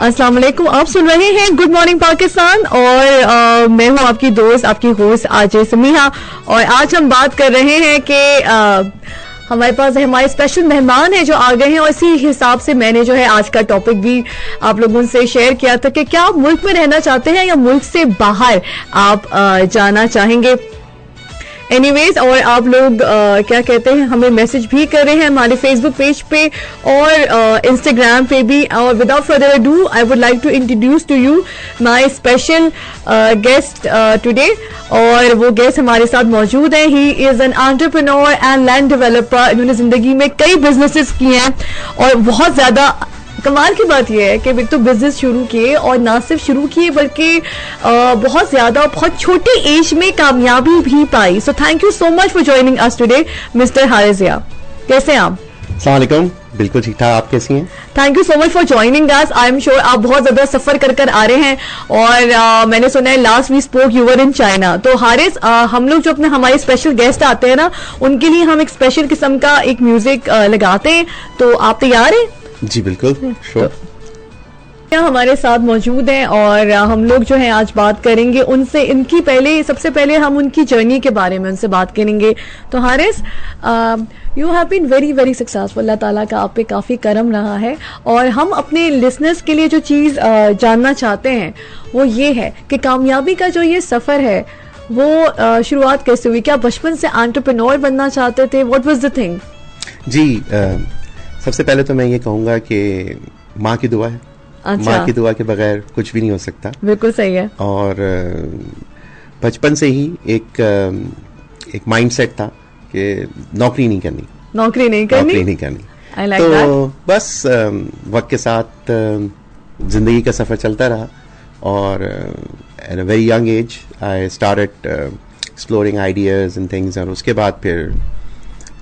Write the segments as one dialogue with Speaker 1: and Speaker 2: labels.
Speaker 1: अस्सलाम वालेकुम। आप सुन रहे हैं गुड मॉर्निंग पाकिस्तान और मैं हूं आपकी दोस्त, आपकी होस्ट आरजे समीहा। और आज हम बात कर रहे हैं कि हमारे पास हमारे स्पेशल मेहमान हैं जो आ गए हैं, और इसी हिसाब से मैंने जो है आज का टॉपिक भी आप लोगों से शेयर किया था कि क्या आप मुल्क में रहना चाहते हैं या मुल्क से बाहर आप जाना चाहेंगे। एनीवेज, और आप लोग क्या कहते हैं, हमें मैसेज भी कर रहे हैं हमारे फेसबुक पेज पे और इंस्टाग्राम पे भी। और without further ado I would like to introduce to you my special guest today. और वो गेस्ट हमारे साथ मौजूद हैं। He is an entrepreneur and land developer. इन्होंने जिंदगी में कई बिजनेसेस किए हैं और बहुत ज्यादा कमाल की बात यह है कि एक तो बिजनेस शुरू किए, और ना सिर्फ शुरू किए बल्कि बहुत ज्यादा बहुत छोटी एज में कामयाबी भी पाई। So thank you so much for joining us today mister Haris Zia. कैसे हैं आप?
Speaker 2: अस्सलाम वालेकुम। बिल्कुल ठीक ठाक, आप कैसी हैं?
Speaker 1: Thank you so much for joining us. I am sure आप बहुत ज्यादा सफर कर आ रहे हैं, और मैंने सुना है last we spoke you were in China. तो हारिस, हम लोग जो अपने हमारे स्पेशल गेस्ट आते हैं ना, उनके लिए हम एक स्पेशल किस्म का एक म्यूजिक लगाते हैं। तो आप तैयार हैं?
Speaker 2: जी बिल्कुल, श्योर।
Speaker 1: हमारे साथ मौजूद हैं और हम लोग जो है आज बात करेंगे उनसे। इनकी सबसे पहले हम उनकी जर्नी के बारे में उनसे बात करेंगे। तो Haris, you have been very very successful. अल्लाह ताला का आप पे काफ़ी करम रहा है। और हम अपने लिसनर्स के लिए जो चीज़ जानना चाहते हैं वो ये है कि कामयाबी का जो ये सफ़र है वो शुरुआत कैसे हुई? क्या बचपन से एंटरप्रेन्योर बनना चाहते थे? What was the thing?
Speaker 2: जी, सबसे पहले तो मैं ये कहूँगा कि माँ की दुआ है।
Speaker 1: अच्छा।
Speaker 2: माँ की दुआ के बगैर कुछ भी नहीं हो सकता।
Speaker 1: बिल्कुल सही है।
Speaker 2: और बचपन से ही एक माइंडसेट था कि नौकरी नहीं करनी।
Speaker 1: नौकरी नहीं करनी। I like that.
Speaker 2: तो बस वक्त के साथ जिंदगी का सफर चलता रहा, और at a very young age I started exploring ideas and things. और उसके बाद फिर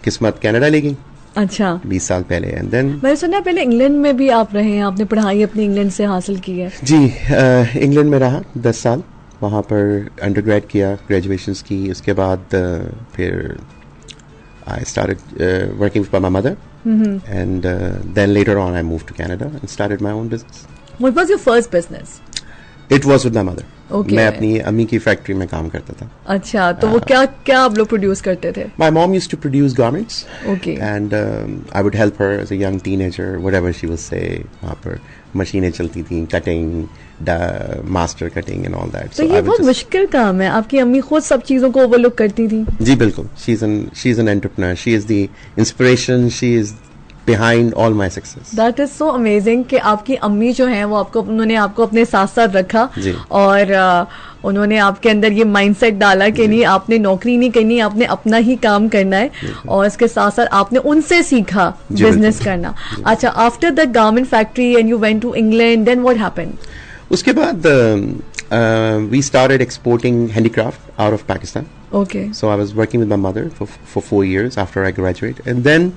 Speaker 2: किस्मत कनाडा ले गई। अच्छा, 20 साल पहले। एंड देन
Speaker 1: मैंने सुना पहले इंग्लैंड में भी आप रहे हैं, आपने पढ़ाई अपनी इंग्लैंड से हासिल की है।
Speaker 2: जी, इंग्लैंड में रहा 10 साल, वहाँ पर अंडरग्रेड किया, ग्रेजुएशंस की। उसके बाद फिर I started working with my mother, and then later on I moved to Canada and started my own business.
Speaker 1: What was your first business?
Speaker 2: It was with my mother.
Speaker 1: Okay.
Speaker 2: मैं अपनी अम्मी की factory में काम करता था।
Speaker 1: अच्छा, तो वो क्या आप लोग प्रोड्यूस करते थे?
Speaker 2: My mom used to produce garments.
Speaker 1: Okay.
Speaker 2: And I would help her as a young teenager, whatever she would say. वहाँ पर मशीनें चलती थी, cutting, master cutting and all that.
Speaker 1: तो ये बहुत मुश्किल काम है। आपकी अम्मी खुद सब चीजों को ओवरलुक करती थी?
Speaker 2: जी बिल्कुल। She's an entrepreneur. She is the inspiration. She is behind all my success.
Speaker 1: That is so amazing कि आपकी अम्मी जो है वो उन्होंने आपको अपने साथ साथ रखा, और उन्होंने आपके अंदर ये माइंडसेट डाला कि नहीं, आपने नौकरी नहीं करनी, आपने अपना ही काम करना है, और इसके साथ साथ आपने उनसे सीखा बिजनेस करना। अच्छा, after the garment factory and you went to England, then what happened?
Speaker 2: उसके बाद we started exporting handicraft out of Pakistan.
Speaker 1: Okay.
Speaker 2: So I was working with my mother for 4 years after I graduated, and then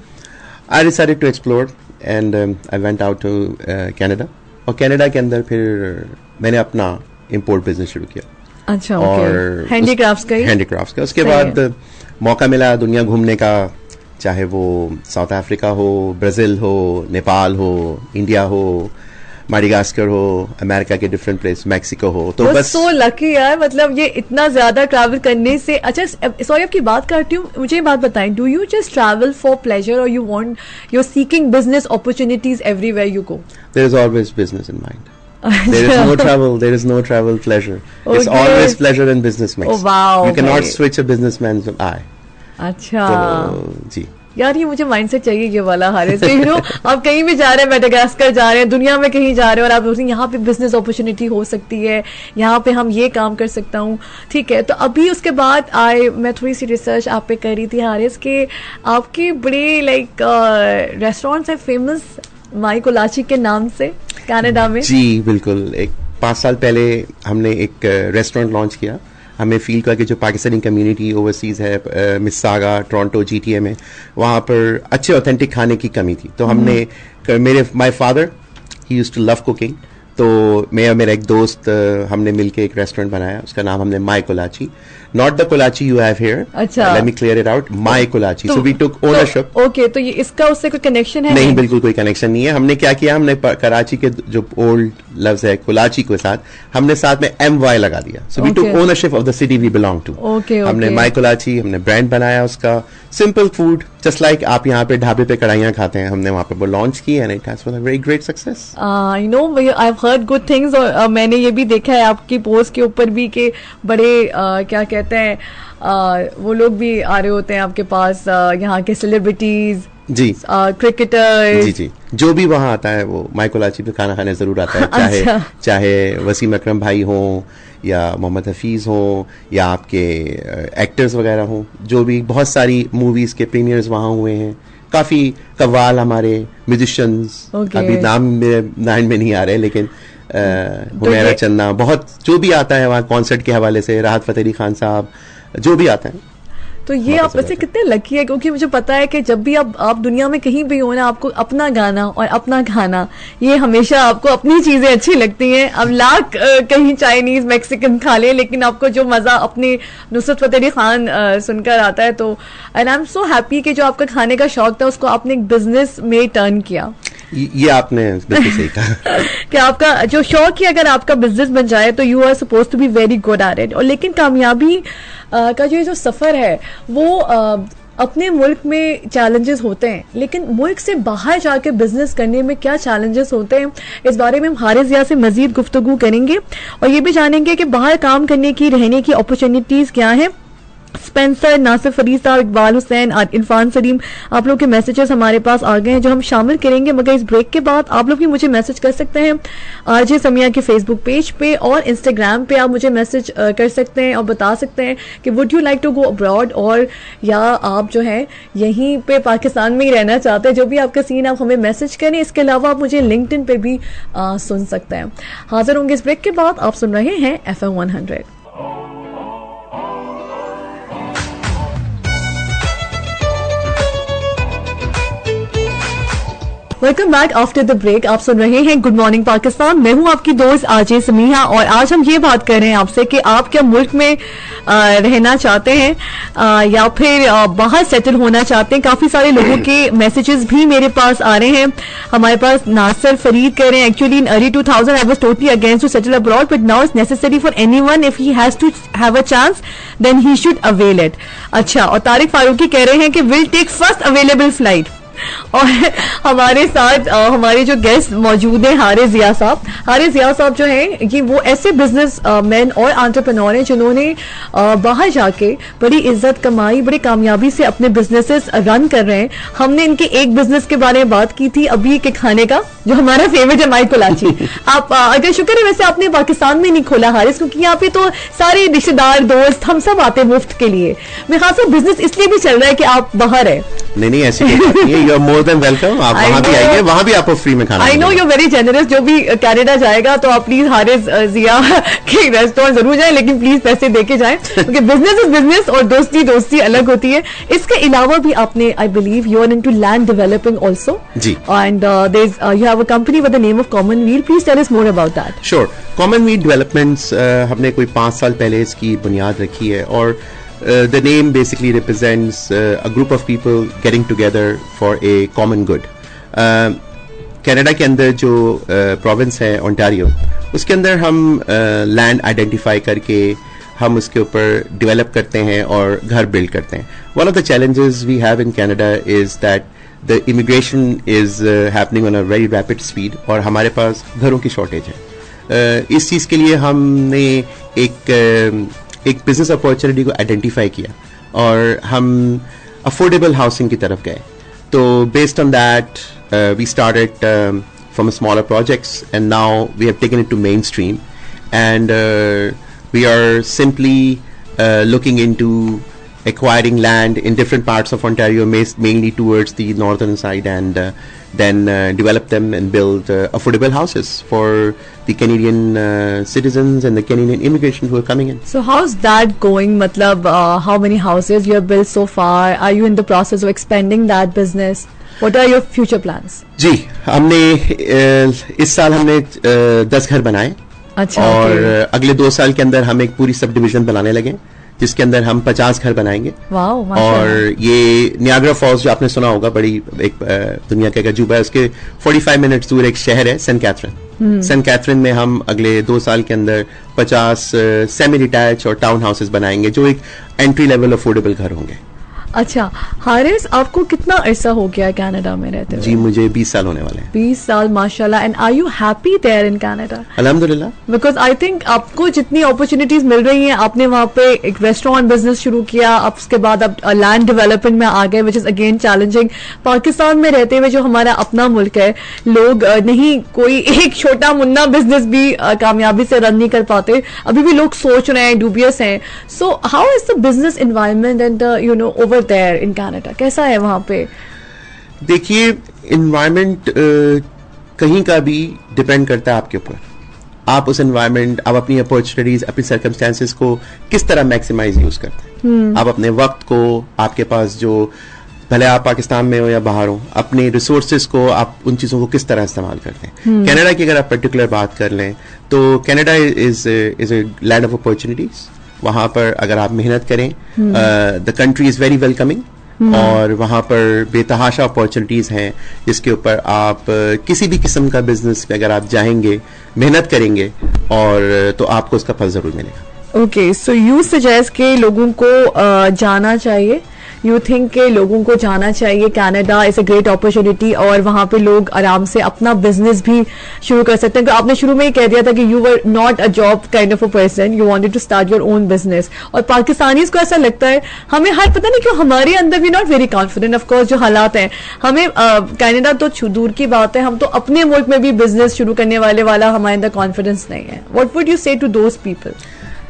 Speaker 2: I decided to explore, and I went out to Canada. और Canada के अंदर फिर मैंने अपना import business शुरू किया।
Speaker 1: अच्छा, और हैंडीक्राफ्ट्स का उसके बाद
Speaker 2: मौका मिला दुनिया घूमने का, चाहे वो साउथ अफ्रीका हो, ब्राजील हो, नेपाल हो, इंडिया हो, माडागास्कर हो, अमेरिका के डिफरेंट प्लेस, मैक्सिको हो। तो बस
Speaker 1: सो लकी यार, मतलब ये इतना ज्यादा ट्रैवल करने से। अच्छा, सॉरी आपकी बात करती हूँ, मुझे बात बताएं, do you just travel for pleasure और you are seeking business opportunities everywhere you go?
Speaker 2: There is always business in mind. There is no travel pleasure. Okay. It's always pleasure and business mix.
Speaker 1: Oh wow.
Speaker 2: You cannot switch a businessman's eye.
Speaker 1: अच्छा,
Speaker 2: तो जी
Speaker 1: यार ये मुझे mindset चाहिए ये वाला Haris. You know, आप कहीं भी जा रहे हैं, मेडागास्कर जा रहे हैं, दुनिया में कहीं जा रहे हैं, और आप बोलते हैं यहाँ पे बिजनेस अपॉर्चुनिटी हो सकती है, यहाँ पे हम ये काम कर सकता हूँ। ठीक है, तो अभी उसके बाद मैं थोड़ी सी रिसर्च आप पे कर रही थी हारिस कि आपके बड़े रेस्टोरेंट्स हैं फेमस माई कोलाची के नाम से कनाडा में।
Speaker 2: जी बिल्कुल। 5 साल पहले हमने एक रेस्टोरेंट लॉन्च किया। हमें फील किया कि जो पाकिस्तानी कम्युनिटी ओवरसीज है, मिस्सागा, टोरंटो, GTA में, वहाँ पर अच्छे ऑथेंटिक खाने की कमी थी। तो हमने my father he used to love cooking, तो मैं और मेरा एक दोस्त हमने मिलके एक रेस्टोरेंट बनाया, उसका नाम हमने my Kolachi, not the Kolachi you have here,
Speaker 1: अच्छा,
Speaker 2: let me clear it out, my Kolachi. So we took ownership.
Speaker 1: Okay, तो ये इसका उससे कोई कनेक्शन है?
Speaker 2: नहीं, बिल्कुल कोई कनेक्शन नहीं है। हमने क्या किया, हमने कराची के जो ओल्ड लफ्ज है कोलाची के साथ हमने साथ में MY लगा दिया। So we took ownership of the city we belong to. हमने माई कोलाची, हमने ब्रांड बनाया उसका, सिंपल फूड जस्ट लाइक आप यहाँ पे ढाबे पे कढ़ाइयाँ खाते हैं, हमने वहाँ पे वो लॉन्च की and it has been a very great success.
Speaker 1: I know, I have heard good things. और मैंने ये भी देखा है आपकी पोस्ट के ऊपर भी कि बड़े क्या कहते हैं वो लोग भी आ रहे होते हैं आपके पास, यहाँ के सेलिब्रिटीज
Speaker 2: जी,
Speaker 1: क्रिकेटर
Speaker 2: जी, जो भी वहाँ आता है वो माई कोलाची पे खाना खाने जरूर आता है। चाहे वसीम अकरम भाई हों या मोहम्मद हफीज हों या आपके एक्टर्स वगैरह हों, जो भी बहुत सारी मूवीज के प्रीमियर्स वहाँ हुए हैं। काफी कव्वाल हमारे म्यूजिशियंस, अभी नाम मेरे माइंड में नहीं आ रहे, लेकिन हुमैरा चन्ना, बहुत जो भी आता है वहाँ कॉन्सर्ट के हवाले से, राहत फतेह अली खान साहब, जो भी आता है।
Speaker 1: तो ये आप वैसे कितने लकी है, क्योंकि मुझे पता है कि जब भी आप दुनिया में कहीं भी हो ना, आपको अपना गाना और अपना खाना, ये हमेशा आपको अपनी चीजें अच्छी लगती हैं। अब लाख कहीं चाइनीज मैक्सिकन खा ले, लेकिन आपको जो मजा अपने नुसरत फतेह अली खान सुनकर आता है, तो and I am so happy कि जो आपका खाने का शौक था उसको आपने एक बिजनेस में टर्न किया।
Speaker 2: ये आपने बिल्कुल सही कहा
Speaker 1: कि आपका जो शौक ही अगर आपका बिजनेस बन जाए तो you are suppose to be very good at it. और लेकिन कामयाबी का जो सफर है वो अपने मुल्क में चैलेंजेस होते हैं, लेकिन मुल्क से बाहर जाके बिजनेस करने में क्या चैलेंजेस होते हैं, इस बारे में हम हारिस ज़िया से मजीद गुफ्तगू करेंगे और ये भी जानेंगे कि बाहर काम करने की, रहने की अपॉर्चुनिटीज क्या है। स्पेंसर, नासिर फरीद साहब, इकबाल हुसैन, इरफान सलीम, आप लोग के मैसेजेस हमारे पास आ गए हैं जो हम शामिल करेंगे, मगर इस ब्रेक के बाद आप लोग भी मुझे मैसेज कर सकते हैं आरजे समिया के फेसबुक पेज पे और इंस्टाग्राम पे। आप मुझे मैसेज कर सकते हैं और बता सकते हैं कि would you like to go abroad, और या आप जो है यहीं पे पाकिस्तान में ही रहना चाहते हैं। जो भी आपका सीन, आप हमें मैसेज करें। इसके अलावा आप मुझे लिंक्डइन पे भी सुन सकते हैं। हाजिर होंगे इस ब्रेक के बाद। आप सुन रहे हैं FM 100। Welcome back after the break. आप सुन रहे हैं गुड मॉर्निंग पाकिस्तान। मैं हूं आपकी दोस्त आरजे समीहा और आज हम ये बात कर रहे हैं आपसे कि आप क्या मुल्क में रहना चाहते हैं या फिर बाहर सेटल होना चाहते हैं। काफी सारे लोगों के मैसेजेस भी मेरे पास आ रहे हैं। हमारे पास नासिर फरीद कह रहे हैं, actually in early 2000 I was totally against to settle abroad but now it's necessary for anyone if he has to have a chance then he should avail it. अच्छा, और तारिक फारूकी कह रहे हैं कि will take first available flight. और हमारे साथ हमारे जो गेस्ट मौजूद हैं हारिस ज़िया साहब। हारिस ज़िया साहब जो हैं ये वो ऐसे बिजनेस मैन और एंटरप्रेन्योर हैं जिन्होंने बाहर जाके बड़ी इज्जत कमाई, बड़ी कामयाबी से अपने बिजनेसेस रन कर रहे हैं। हमने इनके एक बिजनेस के बारे में बात की थी अभी के खाने का, जो हमारा फेवरेट है माई कोलाची। आप अगर शुक्र है वैसे आपने पाकिस्तान में नहीं खोला हारिस, क्योंकि यहाँ पे तो सारे रिश्तेदार दोस्त हम सब आते हैं मुफ्त के लिए। मेरे ख्याल से बिजनेस इसलिए भी चल रहा है कि आप बाहर है।
Speaker 2: नहीं, ऐसी कोई बात नहीं है। You are more than welcome. आप वहां भी आइए, वहां भी आपको फ्री में खाना।
Speaker 1: I know you very generous. जो भी कनाडा जाएगा तो आप प्लीज हारिस ज़िया के रेस्टोरेंट जरूर जाएं, लेकिन प्लीज पैसे देके जाएं, क्योंकि बिजनेस इज बिजनेस और दोस्ती अलग होती है। इसके अलावा भी आपने, I believe you are into land developing also जी, and you have a company with the name of Commonweal. Please tell us more about that.
Speaker 2: Sure. Commonweal developments हमने कोई 5 साल पहले इसकी बुनियाद रखी है और the name basically represents a group of people getting together for a common good. Canada के अंदर जो प्रोविंस है ओंटारियो, उसके अंदर हम लैंड आइडेंटिफाई करके हम उसके ऊपर डेवलप करते हैं और घर बिल्ड करते हैं। One of the challenges we have in Canada is that the immigration is happening on a very rapid speed और हमारे पास घरों की शॉर्टेज है। इस चीज़ के लिए हमने एक बिजनेस अपॉर्चुनिटी को आइडेंटिफाई किया और हम अफोर्डेबल हाउसिंग की तरफ गए। तो based on that we started from smaller projects and now we have taken it to mainstream and we are simply looking into acquiring land in different parts of Ontario, mainly towards the northern side and then develop them and build affordable houses for the Canadian citizens and the Canadian immigration who are coming in.
Speaker 1: So how's that going? Matlab, how many houses you have built so far? Are you in the process of expanding that business? What are your future plans?
Speaker 2: जी, हमने इस साल हमने 10 घर बनाए।
Speaker 1: अच्छा,
Speaker 2: और
Speaker 1: okay.
Speaker 2: अगले 2 साल के अंदर हम एक पूरी सब डिविजन बनाने लगे जिसके अंदर हम 50 घर बनाएंगे।
Speaker 1: वाओ,
Speaker 2: और
Speaker 1: माशाल्लाह।
Speaker 2: ये नियाग्रा फॉल्स जो आपने सुना होगा, बड़ी एक दुनिया का एक अजूबा है, उसके 45 मिनट्स दूर एक शहर है सेंट कैथरीन। सेंट कैथरीन में हम अगले 2 साल के अंदर 50 सेमी डिटैच और टाउन हाउसेस बनाएंगे जो एक एंट्री लेवल अफोर्डेबल घर होंगे।
Speaker 1: अच्छा हारिस, आपको कितना अरसा हो गया है कनाडा में रहते हुए?
Speaker 2: जी, मुझे 20 साल होने वाले हैं।
Speaker 1: 20 साल, माशाल्लाह। And are you happy there in Canada?
Speaker 2: अल्हम्दुलिल्लाह।
Speaker 1: बिकॉज आई थिंक आपको जितनी अपॉर्चुनिटीज मिल रही हैं, आपने वहां पे एक रेस्टोरेंट बिजनेस शुरू किया, अब उसके बाद आप लैंड डेवलपमेंट में आ गए, which is again challenging. Pakistan में रहते हुए जो हमारा अपना मुल्क है, लोग नहीं कोई एक छोटा मुन्ना बिजनेस भी कामयाबी से रन नहीं कर पाते। अभी भी लोग सोच रहे हैं, डूबियस हैं। So how is the business environment and you know over there in Canada? कैसा है वहां पे?
Speaker 2: देखिए, एनवायरनमेंट कहीं का भी डिपेंड करता है आपके ऊपर। आप उस एनवायरनमेंट, आप अपनी अपॉर्चुनिटीज, अपनी सर्कमस्टेंसेस को किस तरह मैक्सिमाइज यूज करते हैं। आप अपने वक्त को, आपके पास जो, भले आप पाकिस्तान में हो या बाहर हो, अपने रिसोर्सेज को, आप उन चीजों को किस तरह इस्तेमाल करते हैं। कनाडा की अगर आप पर्टिकुलर बात कर लें तो Canada is a land of opportunities. वहां पर अगर आप मेहनत करें, the country is very welcoming. और वहां पर बेतहाशा अपॉर्चुनिटीज हैं जिसके ऊपर आप किसी भी किस्म का बिजनेस में अगर आप जाएंगे, मेहनत करेंगे, और तो आपको उसका फल जरूर मिलेगा।
Speaker 1: ओके, सो यू सजेस्ट के लोगों को जाना चाहिए? यू थिंक के लोगों को जाना चाहिए? Canada is a great opportunity और वहां पे लोग आराम से अपना बिजनेस भी शुरू कर सकते हैं। तो आपने शुरू में ही कह दिया था कि you were not a job kind of a person, you wanted to start your own business. और पाकिस्तानीज को ऐसा लगता है, हमें हर पता नहीं क्यों हमारे अंदर भी not very confident, of course जो हालात हैं, हमें कनाडा तो दूर की बात है, हम तो अपने मुल्क में भी बिजनेस शुरू करने वाला हमारे अंदर कॉन्फिडेंस नहीं है। व्हाट वुड यू से टू दोज पीपल?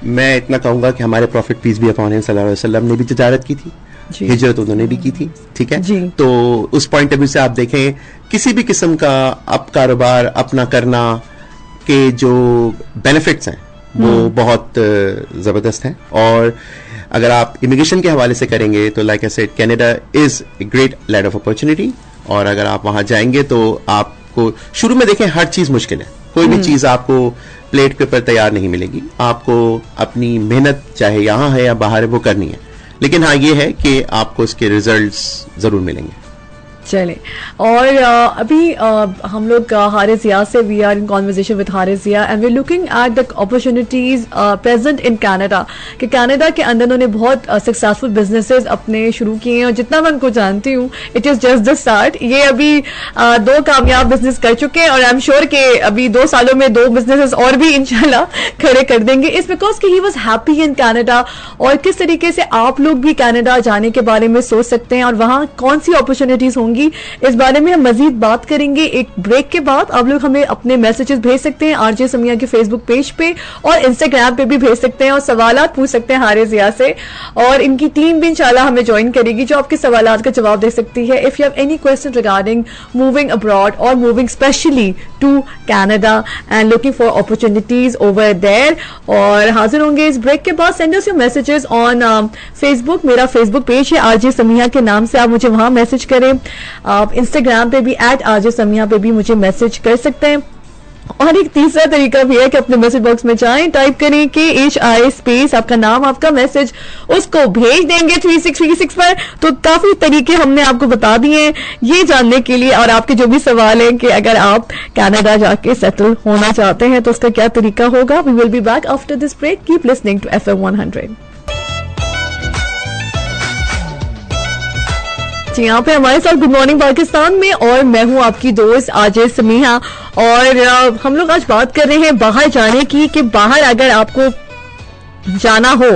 Speaker 2: मैं इतना कहूंगा कि हमारे प्रॉफिट पीस भी अपॉन हिम सल्लल्लाहु अलैहि वसल्लम ने भी तिजारत की थी, हिजरत उन्होंने भी की थी, ठीक है
Speaker 1: जी।
Speaker 2: तो उस पॉइंट ऑफ व्यू से आप देखें, किसी भी किस्म का अब कारोबार अपना करना के जो बेनिफिट्स हैं वो बहुत जबरदस्त हैं। और अगर आप इमिग्रेशन के हवाले से करेंगे तो like I said, Canada is a great land of opportunity. और अगर आप वहां जाएंगे तो आपको शुरू में देखें, हर चीज मुश्किल है, कोई भी चीज आपको प्लेट के ऊपर तैयार नहीं मिलेगी। आपको अपनी मेहनत चाहे यहाँ है या बाहर है वो करनी है, लेकिन हाँ ये है कि आपको इसके रिजल्ट्स जरूर मिलेंगे।
Speaker 1: चले, और अभी हम लोग हारिस ज़िया से, we are in conversation with Haris Zia and we are looking at the opportunities present in Canada. कि कनाडा के अंदर उन्होंने बहुत सक्सेसफुल बिजनेसेस अपने शुरू किए हैं और जितना मैं उनको जानती हूँ, it is just the start. ये अभी 2 कामयाब बिजनेस कर चुके हैं और आई एम श्योर कि अभी 2 सालों में 2 बिजनेसेस और भी इंशाल्लाह खड़े कर देंगे। इट्स बिकॉज कि he was happy in Canada. और किस तरीके से आप लोग भी कनाडा जाने के बारे में सोच सकते हैं और वहाँ कौन सी अपॉर्चुनिटीज होंगी, इस बारे में हम मजीद बात करेंगे एक ब्रेक के बाद। आप लोग हमें अपने मैसेजेस भेज सकते हैं आरजे समिया के फेसबुक पेज पे और इंस्टाग्राम पे भी भेज सकते हैं और सवालात पूछ सकते हैं हारिस ज़िया से, और इनकी टीम भी इंशाल्लाह हमें ज्वाइन करेगी जो आपके सवालात का जवाब दे सकती है। If you have any question regarding moving abroad और moving specially to Canada and looking for opportunities over there. और हाजिर होंगे इस ब्रेक के बाद। Send us your messages on Facebook, मेरा फेसबुक पेज है आरजे समिया के नाम से, आप मुझे वहां मैसेज करें। आप इंस्टाग्राम पे भी @आरजे समिया पे भी मुझे मैसेज कर सकते हैं। और एक तीसरा तरीका भी है कि अपने मैसेज बॉक्स में जाएं, टाइप करें KHI स्पेस आपका नाम, आपका मैसेज, उसको भेज देंगे 3636 पर। तो काफी तरीके हमने आपको बता दिए हैं ये जानने के लिए, और आपके जो भी सवाल हैं कि अगर आप कनाडा जाके सेटल होना चाहते हैं तो उसका क्या तरीका होगा। We will be back after this break. Keep listening to FM 100। जी, यहाँ पे हमारे साथ गुड मॉर्निंग पाकिस्तान में, और मैं हूँ आपकी दोस्त आरजे समिया। और हम लोग आज बात कर रहे हैं बाहर जाने की, कि बाहर अगर आपको जाना हो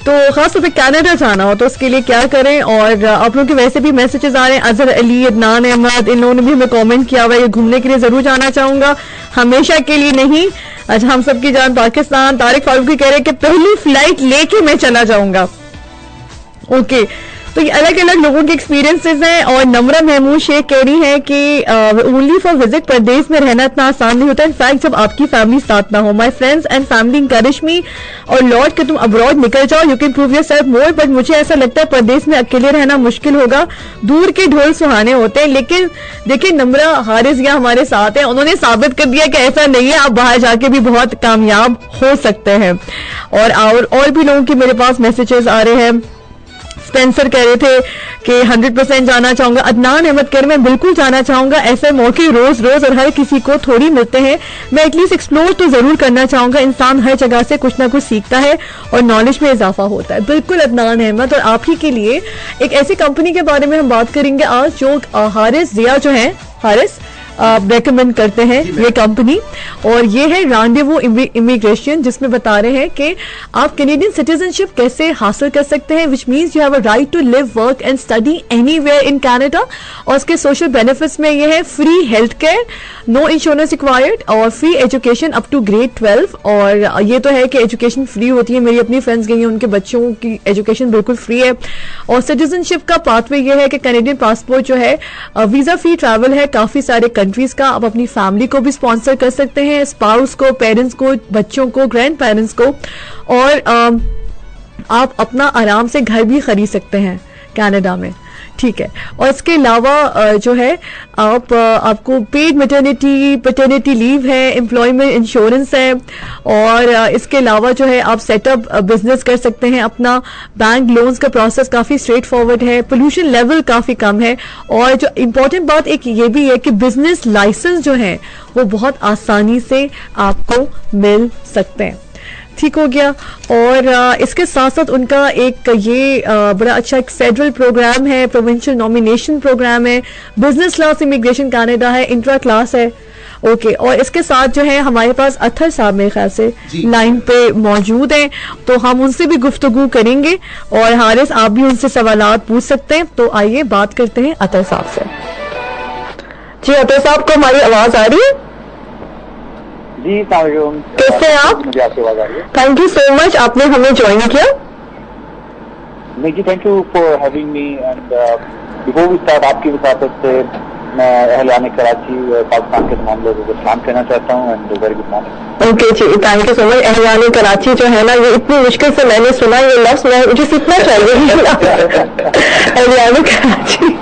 Speaker 1: तो खासतौर पे कनाडा जाना हो तो उसके लिए क्या करें। और आप लोगों के वैसे भी मैसेजेस आ रहे हैं, अजहर अली, अदनान अहमद, इन लोगों ने भी हमें कमेंट किया हुआ है, घूमने के लिए जरूर जाना चाहूंगा, हमेशा के लिए नहीं। अच्छा, हम सबकी जान पाकिस्तान। तारिक फारूकी कह रहे हैं कि पहली फ्लाइट लेके मैं चला जाऊंगा। ओके, तो ये अलग अलग लोगों के एक्सपीरियंसेस हैं। और नम्रा महमूद शेख कह रही है कि ओनली फॉर विजिट, परदेश में रहना इतना आसान नहीं होता, इनफैक्ट जब आपकी फैमिली साथ ना हो। My friends and family encourage me और लॉर्ड कि तुम अब्रॉड निकल जाओ, you can prove yourself more, but मुझे ऐसा लगता है परदेश में अकेले रहना मुश्किल होगा, दूर के ढोल सुहाने होते हैं। लेकिन देखिए नम्रा हारिस यहाँ हमारे साथ है, उन्होंने साबित कर दिया कि ऐसा नहीं है, आप बाहर जाके भी बहुत कामयाब हो सकते हैं। और भी लोगों के मेरे पास मैसेजेस आ रहे हैं। स्पेंसर कह रहे थे कि 100% जाना चाहूंगा। अदनान अहमद कह रहे मैं बिल्कुल जाना चाहूंगा, ऐसे मौके रोज रोज और हर किसी को थोड़ी मिलते हैं, मैं एटलीस्ट एक्सप्लोर तो जरूर करना चाहूंगा। इंसान हर जगह से कुछ ना कुछ सीखता है और नॉलेज में इजाफा होता है। बिल्कुल अदनान अहमद, और आप ही के लिए एक ऐसी कंपनी के बारे में हम बात करेंगे आज जो हारिस जिया जो है, हारिस रेकमेंड करते हैं ये कंपनी, और ये है रांडेवू इमिग्रेशन, जिसमें बता रहे हैं कि आप कैनेडियन सिटीजनशिप कैसे हासिल कर सकते हैं, which means you have a right to live, work and study anywhere in Canada. और उसके सोशल बेनिफिट्स में ये है free health care, no insurance required, और free education up to grade 12। और ये तो है कि एजुकेशन फ्री होती है, मेरी अपनी फ्रेंड्स गई हैं, उनके बच्चों की एजुकेशन बिल्कुल फ्री है। और सिटीजनशिप का पाथवे ये है कि कैनेडियन पासपोर्ट जो है, वीजा फ्री ट्रैवल है काफी सारे कंट्रीज का, आप अपनी फैमिली को भी स्पॉन्सर कर सकते हैं, स्पाउस को, पेरेंट्स को, बच्चों को, ग्रैंड पेरेंट्स को, और आप अपना आराम से घर भी खरीद सकते हैं कनाडा में, ठीक है। और इसके अलावा जो है आपको पेड मैटरनिटी पैटर्निटी लीव है, एम्प्लॉयमेंट इंश्योरेंस है, और इसके अलावा जो है आप सेटअप बिजनेस कर सकते हैं अपना। बैंक लोन्स का प्रोसेस काफी स्ट्रेट फॉरवर्ड है, पोल्यूशन लेवल काफी कम है, और जो इम्पोर्टेंट बात एक ये भी है कि बिजनेस लाइसेंस जो है वो बहुत आसानी से आपको मिल सकते हैं, ठीक हो गया। और इसके साथ साथ उनका एक ये बड़ा अच्छा एक फेडरल प्रोग्राम है, प्रोविंशियल नॉमिनेशन प्रोग्राम है, बिजनेस क्लास इमिग्रेशन कनाडा है, इंट्रा क्लास है, ओके। और इसके साथ जो है हमारे पास अथर साहब मेरे ख्याल से लाइन पे मौजूद हैं, तो हम उनसे भी गुफ्तगू करेंगे, और हारिस आप भी उनसे सवालात पूछ सकते हैं। तो आइए बात करते हैं अथर साहब से। जी अथर साहब को हमारी आवाज आ रही है?
Speaker 3: जी
Speaker 1: कैसे हैं आप?
Speaker 3: मुझे आपकी आवाज आ रही है।
Speaker 1: थैंक यू सो मच, आपने हमें ज्वाइन किया।
Speaker 3: नहीं जी, thank you for having me. And before we start, आपकी वसाफत से मैं अहलियान कराची पाकिस्तान के तमाम लोगों को सलाम कहना चाहता हूँ, and very good morning.
Speaker 1: Okay जी, थैंक यू सो मच। अहलियान कराची जो है ना, ये इतनी मुश्किल से मैंने सुना ये लफ्ज, मैं मुझे सीखना चाहिए। अहलियान कराची।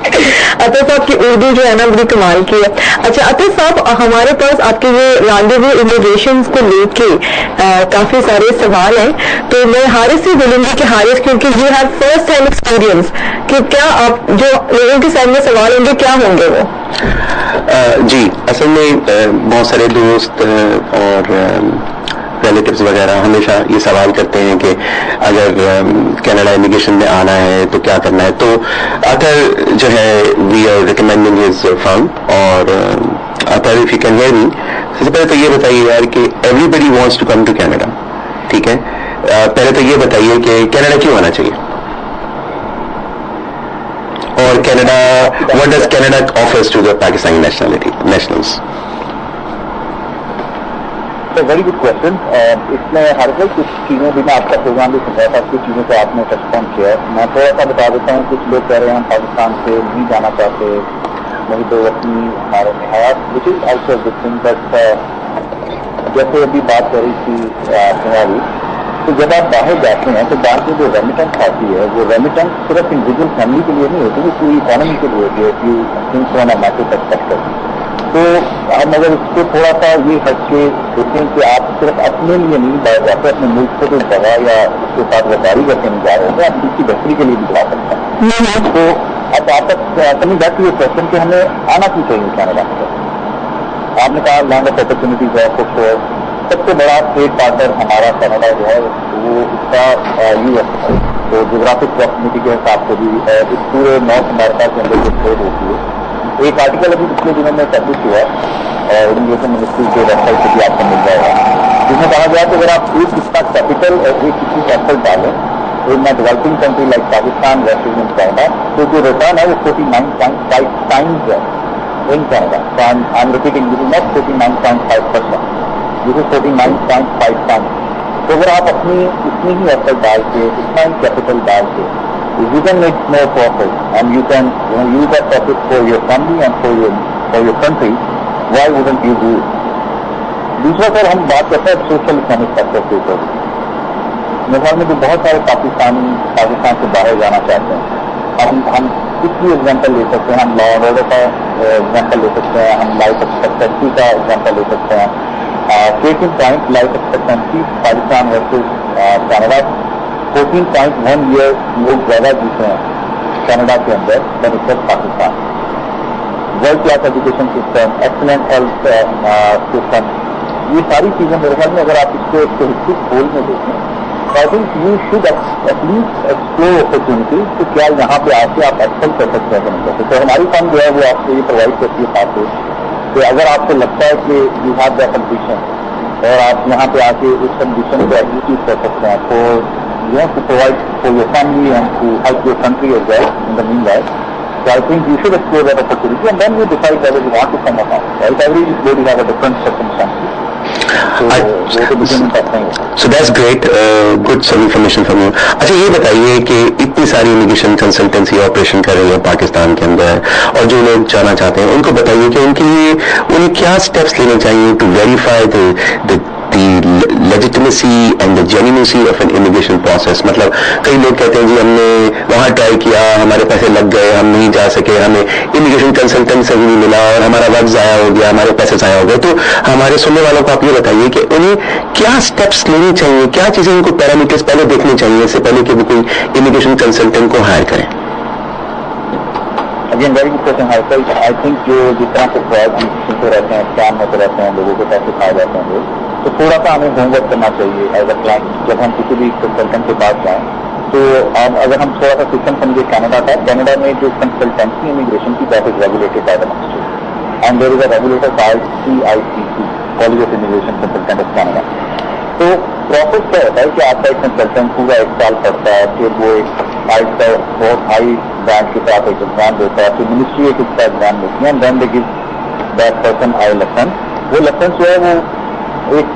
Speaker 1: अतर साहब की उर्दू जो है ना बड़ी कमाल की है। अच्छा अतर साहब, हमारे पास आपके ये रांडेवू इमिग्रेशन को लेके काफी सारे सवाल हैं, तो मैं हारिस से बोलूंगी कि हारिस, क्योंकि you have first hand experience, कि क्या आप जो लोगों के सामने सवाल होंगे क्या होंगे वो?
Speaker 2: जी, असल में बहुत सारे दोस्त और रिलेटिव्स वगैरह हमेशा ये सवाल करते हैं कि अगर कनाडा इमिग्रेशन में आना है तो क्या करना है। तो अतर जो है we are recommending his firm, और Athar if you can hear me, सबसे पहले तो ये बताइए यार कि everybody wants to come to Canada, ठीक है। पहले तो ये बताइए कि कनाडा क्यों आना चाहिए, और Canada, what does Canada offers to the Pakistani nationals?
Speaker 3: Very good question. इसमें हर कोई कुछ चीज़ें भी, मैं आपका प्रोग्राम भी सुन रहा था, कुछ चीज़ों को आपने टच ऑन किया। मैं थोड़ा सा बता देता हूँ। कुछ लोग कह रहे हैं हम पाकिस्तान से नहीं जाना चाहते, वही दो अपनी हमारे में हयात, which is also good thing. But जैसे अभी बात कर रही थी तुम्हारी, तो जब आप बाहर जाते हैं तो बाहर की जो रेमिटेंस आती है, वो रेमिटेंस सिर्फ इंडिविजुअल फैमिली के लिए नहीं होती, वो पूरी इकोनॉमी के लिए होती है। You think from a macro perspective. तो हम अगर इसको थोड़ा सा ये हट के देखें कि आप सिर्फ अपने लिए नहीं बाहर जाते, अपने मुल्क को तो जगह या उसके साथ व्यापारी करके नहीं जा रहे हैं, आप उसकी बेहतरी के लिए भी जा सकते हैं। तो अब आप तक कमिंग बैक टू ये क्वेश्चन कि हमें आना क्यों चाहिए कनाडा में? आपने कहा लैंड ऑफ अपॉर्चुनिटीज है, कुछ सबसे बड़ा ट्रेड पार्टनर हमारा कनाडा जो है वो इसका यूएस है। तो जोग्राफिक प्रॉक्सिमिटी के हिसाब से भी इस पूरे नॉर्थ अमेरिका के अंदर जो ट्रेड होती है। एक आर्टिकल अभी पिछले दिनों में पब्लिश हुआ है इमिग्रेशन मिनिस्ट्री के वेबसाइट पर भी आपको मिल जाएगा, जिसमें कहा गया कि अगर आप एक इसका कैपिटल और एक इसकी एफर्ट डालें in developing country like Pakistan versus in Canada, तो जो रिटर्न है वो 49.5 टाइम्स है in Canada. So I'm repeating, this is not 49.5%, this is 49.5 times। तो अगर आप अपनी इतनी ही एफर्ट डाल के, इतना ही कैपिटल डाल के you can make more profit and you can use that profit for your family and for your country, why wouldn't you do it? दूसरा सर हम बात करते हैं सोशल इकोनॉमिक फैक्टर के ऊपर। मेरे ख्याल में तो बहुत सारे पाकिस्तान से बाहर जाना चाहते हैं। हम कुछ भी एग्जाम्पल ले सकते हैं, हम लॉ एंड ऑर्डर का एग्जाम्पल ले सकते हैं, हम लाइफ एक्सपेक्टेंसी का एग्जाम्पल ले सकते हैं। Case in point life expectancy Pakistan versus Canada 14.1 year लोग ज्यादा जीते हैं कनाडा के अंदर than Pakistan. World class education system, excellent health system, ये सारी चीजें मेरे ख्याल में अगर आप इसको हिस्ट्रिक होल में देखें तो I think you should at least explore opportunity कि क्या यहाँ पे आके आप एक्सेल कर सकते हैं नहीं कर सकते। तो हमारी फंड जो है वो आपको ये प्रोवाइड करती है खाते कि अगर आपको लगता है कि यू हैव दैट एम्बिशन और आप यहाँ पे आके उस एम्बिशन को एग्जीक्यूट कर सकते हैं to provide for your family and to help your country as well in the meanwhile. So I think you should explore that opportunity and then you decide whether you want to come or not. Right? Every lady has a different circumstances.
Speaker 4: So that's great. Good some information from you. अच्छा ये बताइए कि इतनी सारी immigration consultancy operation कर रही है पाकिस्तान के अंदर और जो लोग जाना चाहते हैं उनको बताइए कि उन्हें क्या स्टेप्स लेने चाहिए to verify the legitimacy and the genuineness of an immigration process। मतलब कई लोग कहते हैं जी हमने वहाँ ट्राई किया, हमारे पैसे लग गए, हम नहीं जा सके, हमें इमिग्रेशन कंसल्टेंट सही नहीं मिला और हमारा वक्त जाया हो गया, हमारे पैसे जाया हो गए। तो हमारे सुनने वालों को आप ये बताइए कि उन्हें क्या स्टेप्स लेने चाहिए, क्या चीजें उनको पैरामीटर्स पहले देखने चाहिए इससे पहले कि वो कोई इमिग्रेशन कंसल्टेंट को हायर करें।
Speaker 3: Again very good question Harshal. I think जो जिस तरह से फ्रॉड सुनते रहते हैं, स्कैम होते रहते हैं, लोगों के पैसे खाए जाते हैं लोग, तो थोड़ा सा हमें होमवर्क करना चाहिए एज अ क्लाइंट। जब हम किसी भी कंसल्टेंट के पास जाएं तो अब अगर हम थोड़ा सा सिस्टम समझे कनाडा का, कनाडा में जो कंसल्टेंसी इमिग्रेशन की that is regulated by the ministry and there is a regulator called CICC, college of immigration consultant of Canada. तो प्रोसेस क्या होता है कि आपका एक कंसल्टेंट पूरा 1 साल पढ़ता है, फिर वो एक बहुत हाई रैंक के साथ एक एग्जाम देता है, फिर मिनिस्ट्री एक इसका एग्जाम देती है and then they give that person I licence. वो लाइसेंस जो है वो एक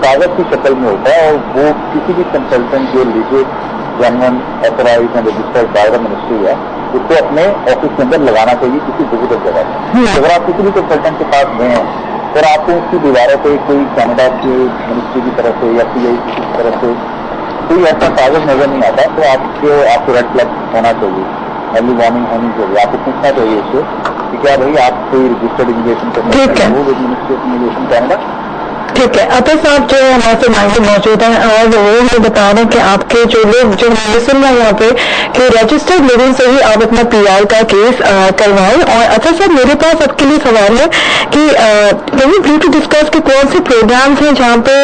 Speaker 3: कागज की शक्ल में होता है और वो किसी भी कंसल्टेंट जो legit genuine authorised and registered by the ministry है उसको अपने ऑफिस के अंदर लगाना चाहिए किसी विजिटर जगह पर। अगर आप किसी भी कंसल्टेंट के पास गए हैं और आपको उसकी दीवारों पे कोई कनाडा की मिनिस्ट्री की तरफ से या CICC की तरफ से कोई ऐसा कागज नजर नहीं आता तो आपको रेड फ्लैग होना चाहिए, अर्ली वार्निंग होनी चाहिए। आपको पूछना चाहिए उससे कि क्या भाई आप कोई रजिस्टर्ड इमिग्रेशन करते हो with ministry of immigration Canada.
Speaker 1: ठीक है, अतः साहब जो हमारे माइंड में मौजूद है और वो हमें बता रहे हैं कि आपके जो लोग जो हमें सुन रहे हैं यहाँ पे कि रजिस्टर्ड लोगों से ही आप अपना PR का केस करवाएं। और अतः साहब मेरे पास आपके लिए सवाल है कि कैन टू डिस्कस कि कौन से प्रोग्राम्स हैं जहाँ पे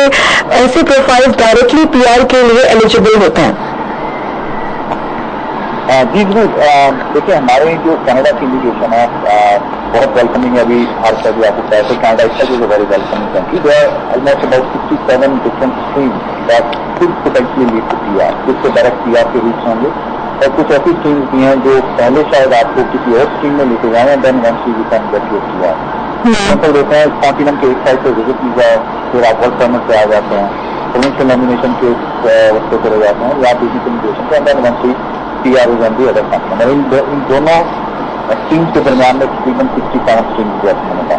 Speaker 1: ऐसे प्रोफाइल्स डायरेक्टली PR के लिए एलिजिबल होते हैं।
Speaker 3: जी जरूर। देखिए हमारे जो कनाडा की इमिग्रेशन है बहुत वेलकमिंग है। अभी हर साल आपको पैसे Canada is a very welcoming country. There are almost about 67 different streams that could potentially lead to PR। कुछ तो डायरेक्ट PR के रूट्स होंगे और कुछ ऐसी स्ट्रीम्स भी हैं जो पहले शायद आपको किसी और स्ट्रीम में लेके जाए then eventually you can get your PR। Example देते हैं कॉन्टिनेंट के एक साइड से विजिट की जाए, फिर आप वर्क परमिट पे आ जाते हैं, प्रोविंशियल नॉमिनेशन के उस पर चले जाते हैं या बिजनेस इमिग्रेशन के अंदर eventually PR is on the other continent। इन दोनों स्ट्रीम्स के दरमियान में तकरीबन 67 स्ट्रीम्स जैसे मैंने कहा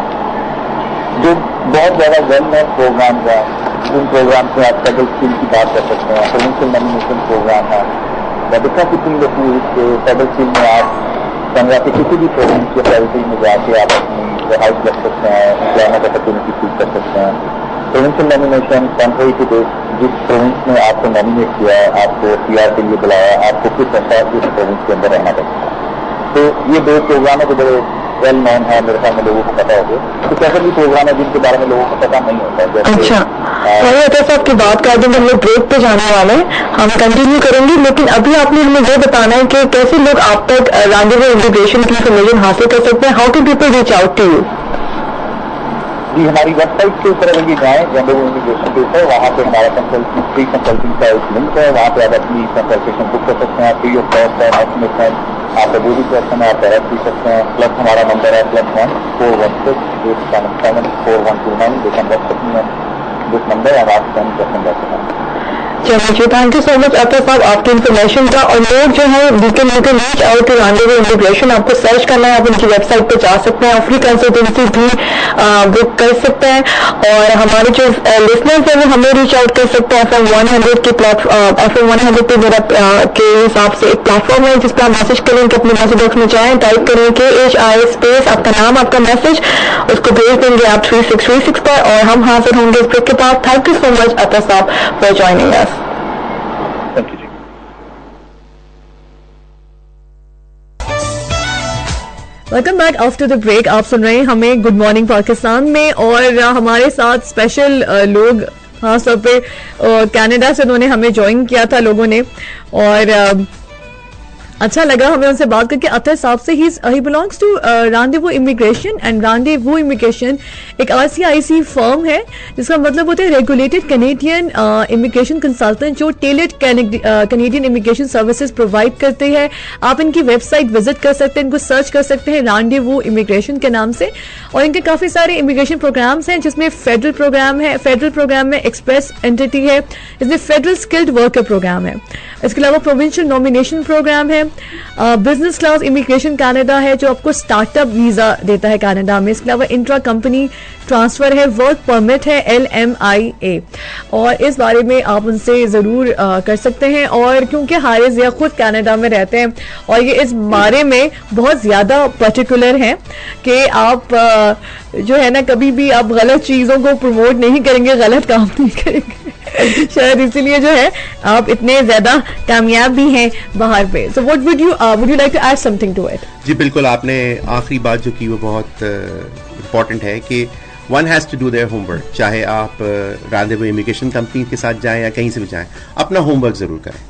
Speaker 3: जो बहुत ज्यादा वेल नोन प्रोग्राम्स हैं। जिन प्रोग्राम्स में आप फेडरल स्कीम की बात कर सकते हैं, प्रोविंशियल नॉमिनेशन प्रोग्राम है, difference between the two. Federal scheme में आप कनाडा के किसी भी प्रोविंस या टेरिटरी में जाके आप अपनी रिहाइश रख सकते हैं, एम्प्लॉयमेंट अपॉर्चुनिटी सीख कर सकते हैं। प्रोविंशियल नॉमिनेशन टेम्पररी टू जिस प्रोविंस ने आपको नॉमिनेट किया है, आपको PR के लिए बुलाया, आपको कुछ ऐसा उस प्रोविंस के अंदर रहना पड़ता है। तो ये 2 प्रोग्राम है जो बड़े वेल नोन है, मेरे ख्याल में लोगों को पता होगा। कुछ ऐसे भी प्रोग्राम है जिनके बारे में लोगों को पता नहीं होता है।
Speaker 1: अच्छा, वही अतः साहब की बात कर दें, हम लोग ब्रेक पे जाने वाले हैं, हम कंटिन्यू करेंगे, लेकिन अभी आपने हमें ये बताना है कि कैसे लोग आप तक रैंडमली इमिग्रेशन की इन्फॉर्मेशन हासिल कर सकते हैं। How can people reach out to you?
Speaker 3: जी हमारी वेबसाइट के ऊपर अगर ये जाएँ जनरल इमिग्रेशन के ऊपर, वहाँ पे हमारा फ्री कंसल्टिंग का एक लिंक है, वहाँ पे आप अपनी कंसल्टेशन बुक कर सकते हैं फ्री ऑफ कॉस्ट है। एस्टिमेशन आपका जो भी क्वेश्चन है आप डायरेक्ट पूछ सकते हैं। प्लस हमारा नंबर है +1 416 877 4129। They can WhatsApp me on this number और आप सेंड क्वेश्चन कर सकते हैं।
Speaker 5: चलिए, thank you so much Athar साहब आपकी इन्फॉर्मेशन का। और लोग जो है you can reach out to Rendezvous Immigration, आपको सर्च करना है, आप उनकी वेबसाइट पे जा सकते हैं, फ्री कंसल्टेंसी भी बुक कर सकते हैं। और हमारे जो लिसनर्स हैं वो हमें रीच आउट कर सकते हैं FM 100 के FM 100 पे मेरा के हिसाब से एक प्लेटफॉर्म है जिस पर आप मैसेज करें कि अपने मैसेज बॉक्स में जाएं, टाइप करें KHI स्पेस आपका नाम आपका मैसेज, उसको भेज देंगे आप 3636 पर और हम हाजिर होंगे इस ब्रेक के बाद। Thank you so much Athar साहब for joining us.
Speaker 3: Thank you जी।
Speaker 1: Welcome back after the break. आप सुन रहे हैं हमें गुड मॉर्निंग पाकिस्तान में, और हमारे साथ स्पेशल लोग खासतौर पे कनाडा से उन्होंने हमें ज्वाइन किया था लोगों ने, और अच्छा लगा हमें उनसे बात करके। अतर साहब से ही belongs to Rendezvous Immigration, and Rendezvous Immigration एक RCIC फर्म है जिसका मतलब होता है रेगुलेटेड कैनेडियन इमिग्रेशन कंसल्टेंट, जो tailored Canadian immigration services provide करते हैं। आप इनकी वेबसाइट विजिट कर सकते हैं, इनको सर्च कर सकते हैं रैंडेवू इमिग्रेशन के नाम से, और इनके काफी सारे इमिग्रेशन प्रोग्राम्स हैं जिसमें फेडरल प्रोग्राम है, फेडरल प्रोग्राम में एक्सप्रेस एंटिटी है, इसमें फेडरल स्किल्ड वर्कर प्रोग्राम है, इसके अलावा प्रोविंशियल नॉमिनेशन प्रोग्राम है, बिजनेस क्लास इमिग्रेशन कनाडा है जो आपको स्टार्टअप वीजा देता है कनाडा में, इसके अलावा इंट्रा कंपनी ट्रांसफर है, वर्क परमिट है LMIA, और इस बारे में आप उनसे जरूर कर सकते हैं। और क्योंकि हारिस या खुद कनाडा में रहते हैं और ये इस बारे में बहुत ज्यादा पर्टिकुलर हैं कि आप जो है ना कभी भी आप गलत चीजों को प्रमोट नहीं करेंगे, गलत काम नहीं करेंगे शायद इसीलिए जो है आप इतने ज्यादा कामयाब भी हैं बाहर पे। So what would you like to add something to it?
Speaker 2: जी बिल्कुल, आपने आखिरी बात जो की वो बहुत इम्पॉर्टेंट है कि one has to do their homework. चाहे आप रैंडेवू इमिग्रेशन कंपनी के साथ जाएं या कहीं से भी जाएं, अपना होमवर्क ज़रूर करें,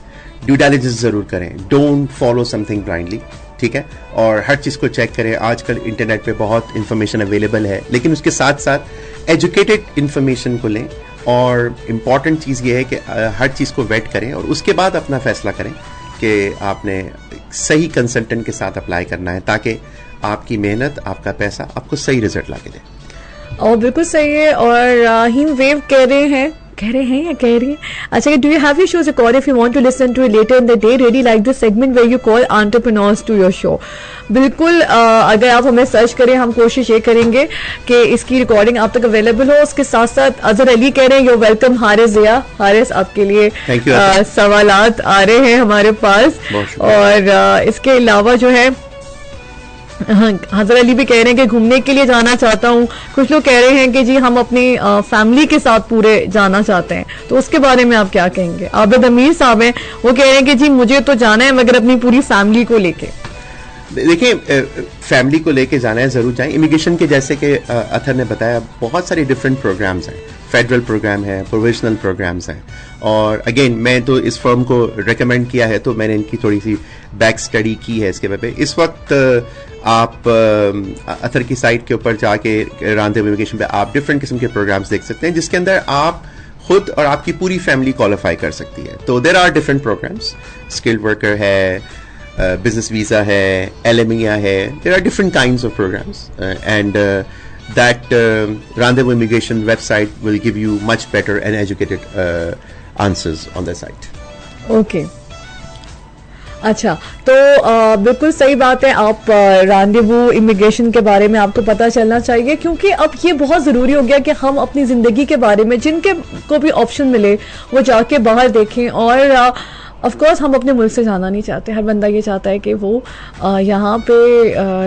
Speaker 2: ड्यू डिलिजेंस ज़रूर करें, डोंट फॉलो समथिंग ब्लाइंडली, ठीक है, और हर चीज़ को चेक करें। आजकल इंटरनेट पे बहुत इन्फॉर्मेशन अवेलेबल है, लेकिन उसके साथ साथ एजुकेटेड इन्फॉर्मेशन को लें, और इम्पॉर्टेंट चीज़ ये है कि हर चीज़ को वेट करें और उसके बाद अपना फैसला करें कि आपने सही कंसल्टेंट के साथ अप्लाई करना है, ताकि आपकी मेहनत, आपका पैसा आपको सही रिजल्ट ला के दे।
Speaker 1: और बिल्कुल सही है। और हिम वेव कह रहे हैं या कह रही है, अच्छा, do you have your shows record if you want to listen to it later in the day, really like this segment where you call entrepreneurs to your show. बिल्कुल, अगर आप हमें सर्च करें, हम कोशिश ये करेंगे कि इसकी रिकॉर्डिंग आप तक अवेलेबल हो। उसके साथ साथ अजहर अली कह रहे हैं योर वेलकम हारिस ज़िया। हारिस, आपके लिए सवालात आ रहे हैं हमारे पास, और इसके अलावा जो है हजर अली भी कह रहे हैं कि घूमने के लिए जाना चाहता हूँ। कुछ लोग कह रहे हैं कि जी हम अपनी फैमिली के साथ पूरे जाना चाहते हैं, तो उसके बारे में आप क्या कहेंगे? आबिद अमीर साहब हैं, वो कह रहे हैं कि जी मुझे तो जाना है मगर अपनी पूरी फैमिली को लेके।
Speaker 2: देखिए, फैमिली को लेके जाना है, ज़रूर जाएं। इमिग्रेशन के जैसे कि अथर ने बताया, बहुत सारे डिफरेंट प्रोग्राम्स हैं, फेडरल प्रोग्राम है, प्रोविजनल प्रोग्राम्स हैं, और अगेन मैं तो इस फर्म को रेकमेंड किया है, तो मैंने इनकी थोड़ी सी बैक स्टडी की है इसके पे। इस वक्त आप अथर की साइट के ऊपर जाके रैंडेवू इमिग्रेशन पे आप डिफरेंट किस्म के प्रोग्राम्स देख सकते हैं, जिसके अंदर आप खुद और आपकी पूरी फैमिली क्वालिफाई कर सकती है। तो देयर are different programmes, skilled worker है, बिजनेस वीजा है, LMIA है, there are different kinds of programmes, and that Rendezvous Immigration website will give you much better and educated answers on the site.
Speaker 1: Okay. अच्छा, तो बिल्कुल सही बात है। आप रैंडेवू इमिग्रेशन के बारे में आपको पता चलना चाहिए, क्योंकि अब ये बहुत ज़रूरी हो गया कि हम अपनी ज़िंदगी के बारे में जिनके को भी ऑप्शन मिले वो जाके बाहर देखें। और ऑफ कोर्स हम अपने मुल्क से जाना नहीं चाहते, हर बंदा ये चाहता है कि वो यहाँ पे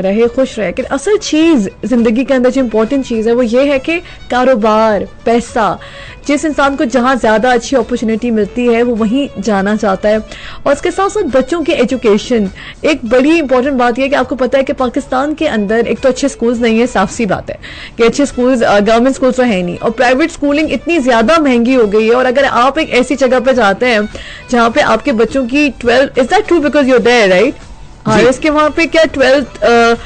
Speaker 1: रहे, खुश रहे। लेकिन असल चीज़ ज़िंदगी के अंदर जो इम्पोर्टेंट चीज़ है वो ये है कि कारोबार, पैसा, जिस इंसान को जहाँ ज़्यादा अच्छी अपॉर्चुनिटी मिलती है वो वहीं जाना चाहता है। और इसके साथ साथ बच्चों की एजुकेशन, एक बड़ी इंपॉर्टेंट बात यह है कि आपको पता है कि पाकिस्तान के अंदर एक तो अच्छे स्कूल्स नहीं है, साफ सी बात है कि अच्छे स्कूल्स, गवर्नमेंट स्कूल्स तो है नहीं, और प्राइवेट स्कूलिंग इतनी ज़्यादा महंगी हो गई है। और अगर आप एक ऐसी जगह पर जाते हैं जहाँ पे आपके बच्चों की 12, is that true because you're there, right? हाँ, इसके वहाँ पे क्या 12th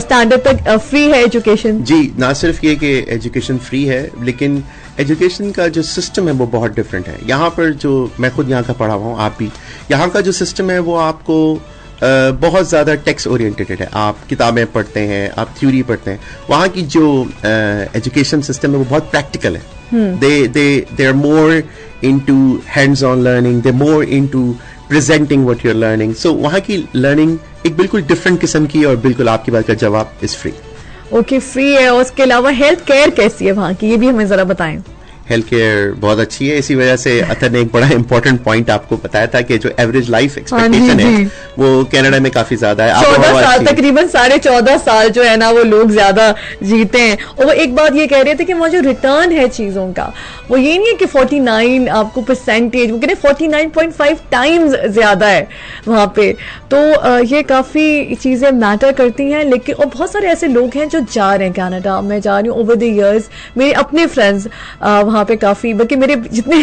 Speaker 1: स्टैंडर्ड तक फ्री है एजुकेशन?
Speaker 2: जी, ना सिर्फ ये कि एजुकेशन फ्री है, लेकिन एजुकेशन का जो सिस्टम है वो बहुत डिफरेंट है। यहाँ पर जो मैं खुद यहाँ का पढ़ा हुआ हूँ, आप भी, यहाँ का जो सिस्टम है वो आपको बहुत ज़्यादा टेक्स्ट ओरिएंटेड है। आप किताबें पढ़ते हैं, आप थ्योरी पढ़ते हैं। वहाँ की जो एजुकेशन सिस्टम है वो बहुत प्रैक्टिकल है। They are more into hands-on learning, they're more into presenting what you're learning. So वहाँ की learning एक बिल्कुल different किस्म की, और बिल्कुल आपकी बात का जवाब is free.
Speaker 1: ओके, फ्री है। और उसके अलावा हेल्थ केयर कैसी है वहाँ की, ये भी हमें जरा बताएं।
Speaker 2: हेल्थ केयर बहुत अच्छी है। इसी वजह से अतर ने एक बड़ा इंपॉर्टेंट पॉइंट आपको बताया था कि जो एवरेज लाइफ एक्सपेक्टेशन है वो कनाडा में काफी ज्यादा है।
Speaker 1: 14 साल, तकरीबन 14.5 साल जो है ना वो लोग ज्यादा जीते हैं। और वो एक बात ये कह रहे थे कि वहाँ जो रिटर्न है चीजों का, वो ये नहीं है कि 49 आपको परसेंटेज, वो कह रहे 49.5 टाइम्स ज्यादा है वहाँ पे। तो ये काफी चीजें मैटर करती हैं। लेकिन और बहुत सारे ऐसे लोग हैं जो जा रहे हैं कनाडा। मैं जा रही हूँ ओवर द इयर्स, मेरे अपने फ्रेंड्स वहाँ पे काफी, बल्कि मेरे जितने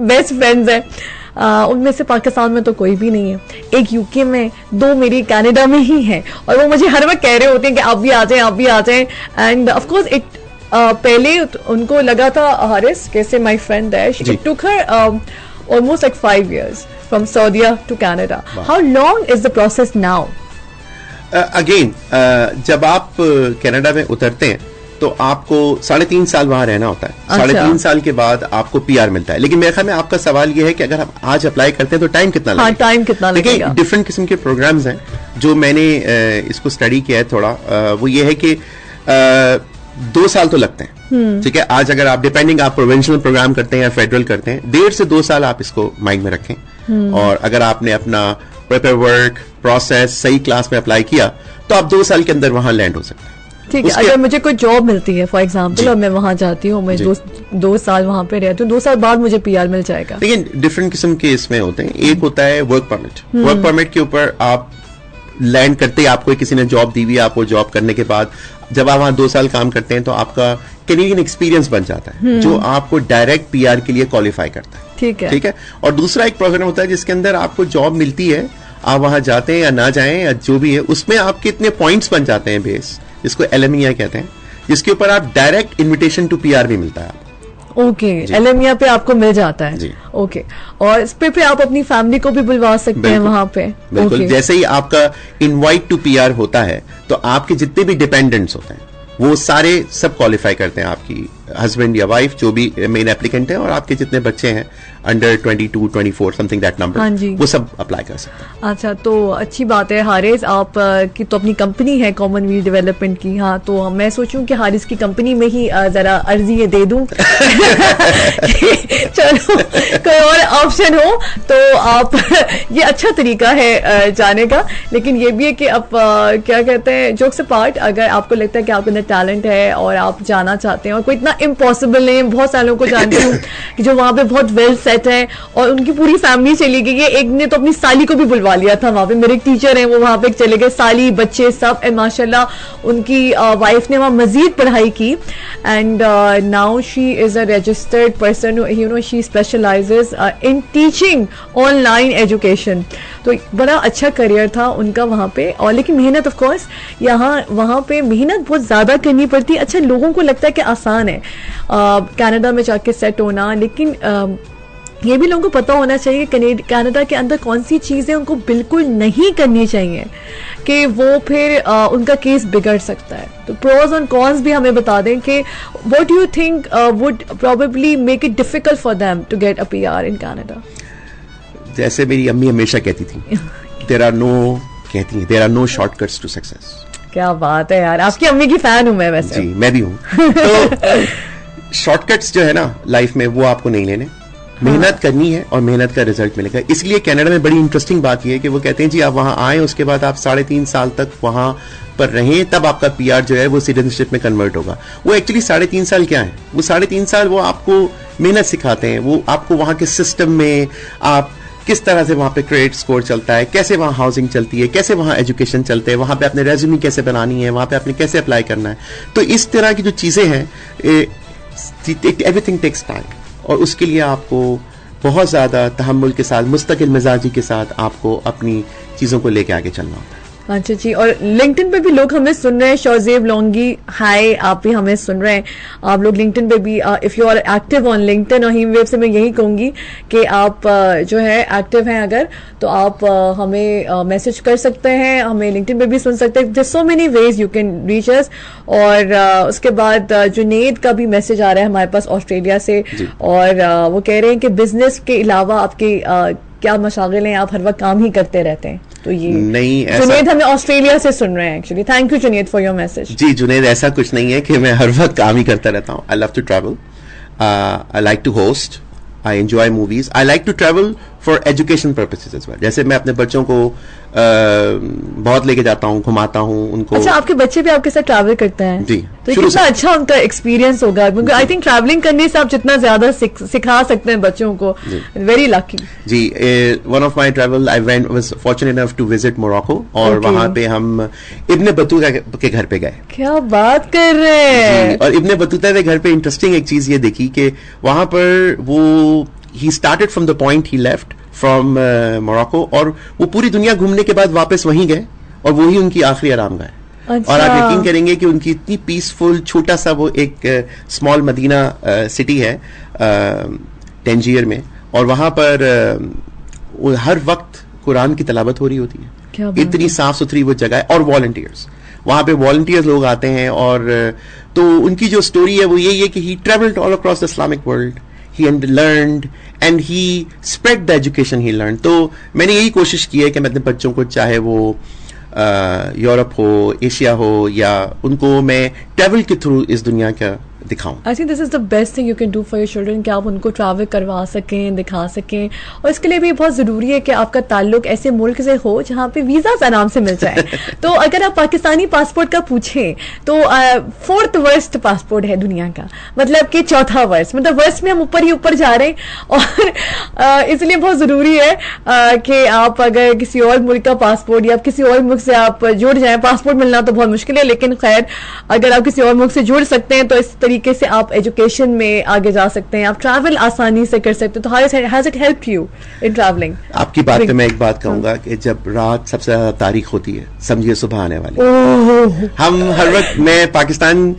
Speaker 1: बेस्ट फ्रेंड्स हैं उनमें से पाकिस्तान में तो कोई भी नहीं है। एक यूके में, 2 मेरी कनाडा में ही हैं, और वो मुझे हर वक्त कह रहे होते हैं कि आप भी आ जाएं, आप भी आ जाएं। एंड ऑफ कोर्स इट पहले उनको लगा था, हारिस कैसे माय फ्रेंड है, it took her almost like 5 years from सऊदीया to Canada. How long is the process now?
Speaker 2: Again जब आप कनाडा में उतरते हैं तो आपको 3.5 साल वहां रहना होता है। 3.5 साल के बाद आपको पीआर मिलता है। लेकिन मेरे ख्याल में आपका सवाल ये है कि अगर हम आज अप्लाई करते हैं तो टाइम कितना लगेगा?
Speaker 1: टाइम कितना लगेगा?
Speaker 2: डिफरेंट किस्म के प्रोग्राम्स हैं जो मैंने इसको स्टडी किया है थोड़ा। वो ये है कि 2 साल तो लगते हैं, ठीक है। आज अगर आप डिपेंडिंग आप प्रोविंशियल प्रोग्राम करते हैं या फेडरल करते हैं, 1.5 से 2 साल आप इसको माइंड में रखें। और अगर आपने अपना पेपर वर्क प्रोसेस सही क्लास में अप्लाई किया तो आप 2 साल के अंदर वहां लैंड हो सकते हैं।
Speaker 1: ठीक है। अगर मुझे कोई जॉब मिलती है फॉर एग्जांपल और मैं वहां जाती हूँ, मैं 2 साल वहां पे रहती हूँ, 2 साल बाद मुझे पीआर मिल जाएगा?
Speaker 2: लेकिन डिफरेंट किस्म के इसमें होते हैं। एक होता है वर्क परमिट। वर्क परमिट के ऊपर आप लैंड करते ही आपको किसी ने जॉब दी हुई है, आप वो जॉब करने के बाद जब आप वहां 2 साल काम करते हैं तो आपका कैनेडियन एक्सपीरियंस बन जाता है जो आपको डायरेक्ट पीआर के लिए क्वालिफाई करता है। ठीक है। और दूसरा एक प्रोग्राम होता है जिसके अंदर आपको जॉब मिलती है, आप वहां जाते हैं या ना जाएं या जो भी है, उसमें आपके इतने पॉइंट्स बन जाते हैं बेस, जिसको LMEI कहते हैं, जिसके ऊपर आप डायरेक्ट इन्विटेशन टू पीआर भी मिलता है।
Speaker 1: ओके, LMEI पे आपको मिल जाता है। ओके, और इस पे आप अपनी फैमिली को भी बुलवा सकते हैं वहां पे।
Speaker 2: बिल्कुल। जैसे ही आपका इनवाइट टू पीआर होता है तो आपके जितने भी डिपेंडेंट्स होते हैं वो सारे सब क्वालिफाई करते हैं, आपकी हस्बैंड या वाइफ जो भी मेन एप्लीकेंट है, और आपके जितने बच्चे हैं अंडर 22, 24 समथिंग दैट नंबर, वो सब अप्लाई कर सकते हैं।
Speaker 1: अच्छा, तो अच्छी बात है। हारिस आप की तो अपनी कंपनी है कॉमनवेल्थ डेवलपमेंट की। हाँ, तो मैं सोचूं कि हारिस की कंपनी में ही जरा अर्जी ये दे दूं। चलो, कोई और ऑप्शन हो तो आप ये अच्छा तरीका है जाने का। लेकिन ये भी है कि आप क्या कहते हैं, जोक्स अपार्ट, अगर आपको लगता है कि आपके अंदर टैलेंट है और आप जाना चाहते हैं, और कोई इतना इम्पॉसिबल नहीं है। बहुत सारे लोगों को जानती हूँ कि जो वहां पे बहुत वेल सेट है और उनकी पूरी फैमिली चली गई है। एक ने तो अपनी साली को भी बुलवा लिया था वहां पे। मेरे एक टीचर हैं, वो वहां पे चले गए, साली बच्चे सब, एंड माशाल्लाह उनकी वाइफ ने वहां मजीद पढ़ाई की, and now she is a registered person, you know, she specialises in teaching online education. तो बड़ा अच्छा करियर था उनका वहां पे। और लेकिन मेहनत ऑफ कोर्स वहां पे मेहनत बहुत ज्यादा करनी पड़ती है। अच्छा, लोगों को लगता है कि आसान है कनाडा में जाके सेट होना, लेकिन ये भी लोगों को पता होना चाहिए कि कनाडा के अंदर कौन सी चीजें उनको बिल्कुल नहीं करनी चाहिए कि वो फिर उनका केस बिगड़ सकता है। तो प्रोज और कॉन्स भी हमें बता दें कि what do you think would probably make it difficult for them to get a PR in Canada?
Speaker 2: जैसे मेरी अम्मी हमेशा कहती थी, there are no shortcuts to success.
Speaker 1: क्या बात है यार, आपकी अम्मी की फैन हूं मैं वैसे।
Speaker 2: जी, मैं भी हूं। तो शॉर्टकट्स जो है ना लाइफ में, वो आपको नहीं लेने, मेहनत करनी है और मेहनत का रिजल्ट मिलेगा। इसलिए कनाडा में बड़ी इंटरेस्टिंग बात यह है कि वो कहते हैं जी आप वहां आए, उसके बाद आप 3.5 साल तक वहां पर रहें, तब आपका पीआर जो है वो सिटीजनशिप में कन्वर्ट होगा। वो एक्चुअली 3.5 साल क्या है, वो 3.5 साल वो आपको मेहनत सिखाते हैं, वो आपको वहां के सिस्टम में आप किस तरह से वहां पे क्रेडिट स्कोर चलता है, कैसे वहां हाउसिंग चलती है, कैसे वहां एजुकेशन चलते हैं, वहां पे अपने रेज्यूमे कैसे बनानी है, वहां पे आपने कैसे अप्लाई करना है। तो इस तरह की जो चीजें हैं, एवरीथिंग टेक्स टाइम, और उसके लिए आपको बहुत ज्यादा तहम्मुल के साथ, मुस्तकिल मिजाजी के साथ आपको अपनी चीजों को लेके आगे चलना होता है।
Speaker 1: अच्छा जी, और लिंक्डइन पे भी लोग हमें सुन रहे हैं. शौजेब लोंगी, हाय, आप भी हमें सुन रहे हैं. आप लोग लिंक्डइन पे भी, if you are active on LinkedIn, और हीमवेव से मैं यही कहूंगी कि आप जो है एक्टिव हैं अगर, तो आप हमें मैसेज कर सकते हैं, हमें लिंक्डइन पे भी सुन सकते हैं. There so many ways you can reach us. और उसके बाद जुनेद का भी मैसेज आ रहा है हमारे पास ऑस्ट्रेलिया से, और वो कह रहे हैं कि बिजनेस के अलावा आपके क्या मशागिल हैं, आप हर वक्त काम ही करते रहते हैं. तो ये
Speaker 2: नहीं,
Speaker 1: जुनेद हमें ऑस्ट्रेलिया से सुन रहे हैं actually. Thank you Junaid for your message.
Speaker 2: जी जुनेद, ऐसा कुछ नहीं है कि मैं हर वक्त काम ही करता रहता हूँ. I love to travel, I like to host, I enjoy movies, I like to travel for education purposes as well. जैसे मैं अपने बच्चों को बहुत लेके जाता हूँ, घुमाता हूँ उनको.
Speaker 1: अच्छा, आपके बच्चे भी आपके साथ ट्रैवल करते हैं?
Speaker 2: जी,
Speaker 1: तो कितना अच्छा उनका एक्सपीरियंस होगा. आई थिंक ट्रैवलिंग करने से आप जितना ज्यादा सिखा सकते हैं बच्चों को. Very lucky.
Speaker 2: जी, one of my travel I went, was fortunate enough to visit Morocco, और वहां पे हम इब्ने बतूता के घर पे गए.
Speaker 1: क्या बात कर रहे हैं.
Speaker 2: और इब्ने बतूता के घर पे इंटरेस्टिंग एक चीज ये देखी कि वहां पर वो he started from the point he left from Morocco, और वो पूरी दुनिया घूमने के बाद वापस वहीं गए, और वही उनकी आखिरी आरामगाह है.
Speaker 1: अच्छा.
Speaker 2: और आप यकीन करेंगे कि उनकी इतनी पीसफुल, छोटा सा वो एक स्मॉल मदीना सिटी है टेंजियर में, और वहां पर हर वक्त कुरान की तलावत हो रही होती है. इतनी साफ सुथरी वो जगह है. और वॉलंटियर्स, वहां पे वॉलंटियर्स लोग आते हैं, और तो उनकी जो स्टोरी है वो यही है कि he travelled all across the Islamic world, he learned and he spread the education he learned. तो मैंने यही कोशिश की है कि मैं अपने बच्चों को, चाहे वो यूरोप हो, एशिया हो, या उनको मैं ट्रैवल के थ्रू इस दुनिया का दिखाऊं.
Speaker 1: I think this is the best thing you can do for your children, कि आप उनको ट्रैवल करवा सकें, दिखा सकें. और इसके लिए भी बहुत जरूरी है कि आपका ताल्लुक ऐसे मुल्क से हो जहां पे वीजा आराम से मिल जाए. तो अगर आप पाकिस्तानी पासपोर्ट का पूछें तो 4th वर्स्ट पासपोर्ट है दुनिया का, मतलब कि 4था वर्स्ट, मतलब वर्स्ट में हम ऊपर ही ऊपर जा रहे हैं. और इसलिए बहुत जरूरी है कि आप अगर किसी और मुल्क का पासपोर्ट, या किसी और मुल्क से आप जुड़ जाए. पासपोर्ट मिलना तो बहुत मुश्किल है, लेकिन खैर अगर आप किसी और मुल्क से जुड़ सकते हैं तो इस तरीके से आप एजुकेशन में आगे जा सकते हैं, आप ट्रैवल आसानी से कर सकते हैं. तो has it helped you in travelling?
Speaker 2: आपकी बात पे मैं एक बात कहूंगा कि जब रात सबसे ज्यादा तारीख होती है, समझिए सुबह आने वाली. हम हर वक्त, मैं, Pakistan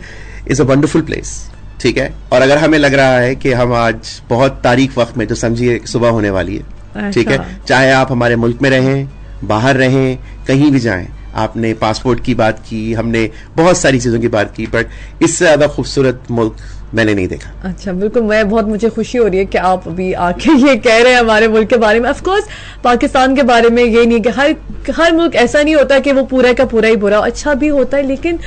Speaker 2: is a wonderful place, ठीक है, और अगर हमें लग रहा है कि हम आज बहुत तारीख वक्त में, जो समझिए सुबह होने वाली है, ठीक है, चाहे आप हमारे मुल्क में रहें, बाहर रहें, कहीं भी जाएं. आपने पासपोर्ट की बात की, हमने बहुत सारी चीजों की बात की, बट इससे ज्यादा खूबसूरत मुल्क मैंने नहीं देखा.
Speaker 1: अच्छा, बिल्कुल. मुझे खुशी हो रही है कि आप अभी आके ये कह रहे हैं हमारे मुल्क के बारे में. ऑफ कोर्स पाकिस्तान के बारे में ये नहीं कि हर मुल्क ऐसा नहीं होता कि वो पूरा का पूरा ही बुरा, अच्छा भी होता है, लेकिन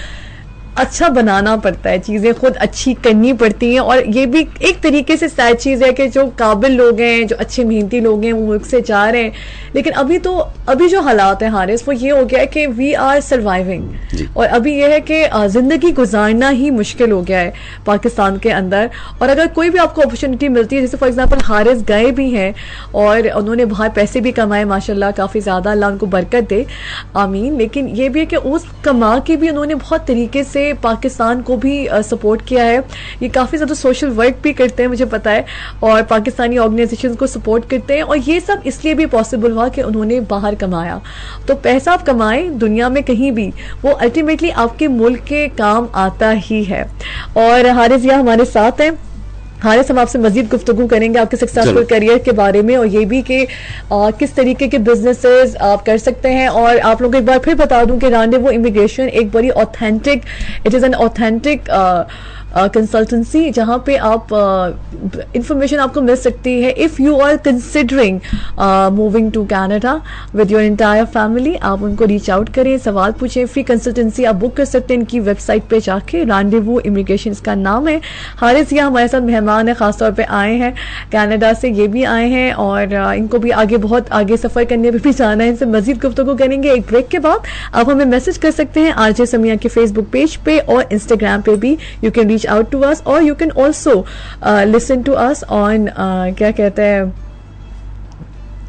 Speaker 1: अच्छा बनाना पड़ता है, चीजें खुद अच्छी करनी पड़ती हैं. और ये भी एक तरीके से सैड चीज है कि जो काबिल लोग हैं, जो अच्छे मेहनती लोग हैं, वो मुल्क से जा रहे हैं. लेकिन अभी जो हालात है हारिस, वो ये हो गया है कि वी आर सर्वाइविंग, और अभी ये है कि जिंदगी गुजारना ही मुश्किल हो गया है पाकिस्तान के अंदर. और अगर कोई भी आपको अपॉर्चुनिटी मिलती है, जैसे फॉर एग्जाम्पल हारिस गए भी हैं और उन्होंने बाहर पैसे भी कमाए माशाल्लाह, काफी ज्यादा, अल्लाह उनको बरकत दे, आमीन. लेकिन ये भी है कि उस कमा के भी उन्होंने बहुत तरीके से पाकिस्तान को भी सपोर्ट किया है. ये काफी ज्यादा सोशल वर्क भी करते हैं, मुझे पता है, और पाकिस्तानी ऑर्गेनाइजेशंस को सपोर्ट करते हैं. और ये सब इसलिए भी पॉसिबल हुआ कि उन्होंने बाहर कमाया. तो पैसा आप कमाएं दुनिया में कहीं भी, वो अल्टीमेटली आपके मुल्क के काम आता ही है. और हारिस यहाँ हमारे साथ हैं. हारिस, हम आपसे मजीद गुफ्तगू करेंगे आपके सक्सेसफुल करियर के बारे में, और ये भी कि किस तरीके के बिजनेसेस आप कर सकते हैं. और आप लोग एक बार फिर बता दूं कि रांडेवू इमिग्रेशन एक बड़ी authentic, it is an authentic consultancy जहां पे आप इंफॉर्मेशन आपको मिल सकती है. If you are considering moving to Canada with your entire family, आप उनको रीच आउट करें, सवाल पूछें. फ्री कंसल्टेंसी आप बुक कर सकते हैं इनकी वेबसाइट पे जाके. रांडेवू इमिग्रेशन इसका नाम है. हारिस यहाँ हमारे साथ मेहमान है, खासतौर पे आए हैं कनाडा से, ये भी आए हैं, और इनको भी आगे बहुत आगे सफर करने पर भी जाना है. इनसे मजीद गुफ्तगू करेंगे एक ब्रेक के बाद. आप हमें मैसेज कर सकते हैं आरजे समिया के फेसबुक पेज पे और इंस्टाग्राम पे भी. You can reach out to us, or you can also listen to us on क्या कहते हैं,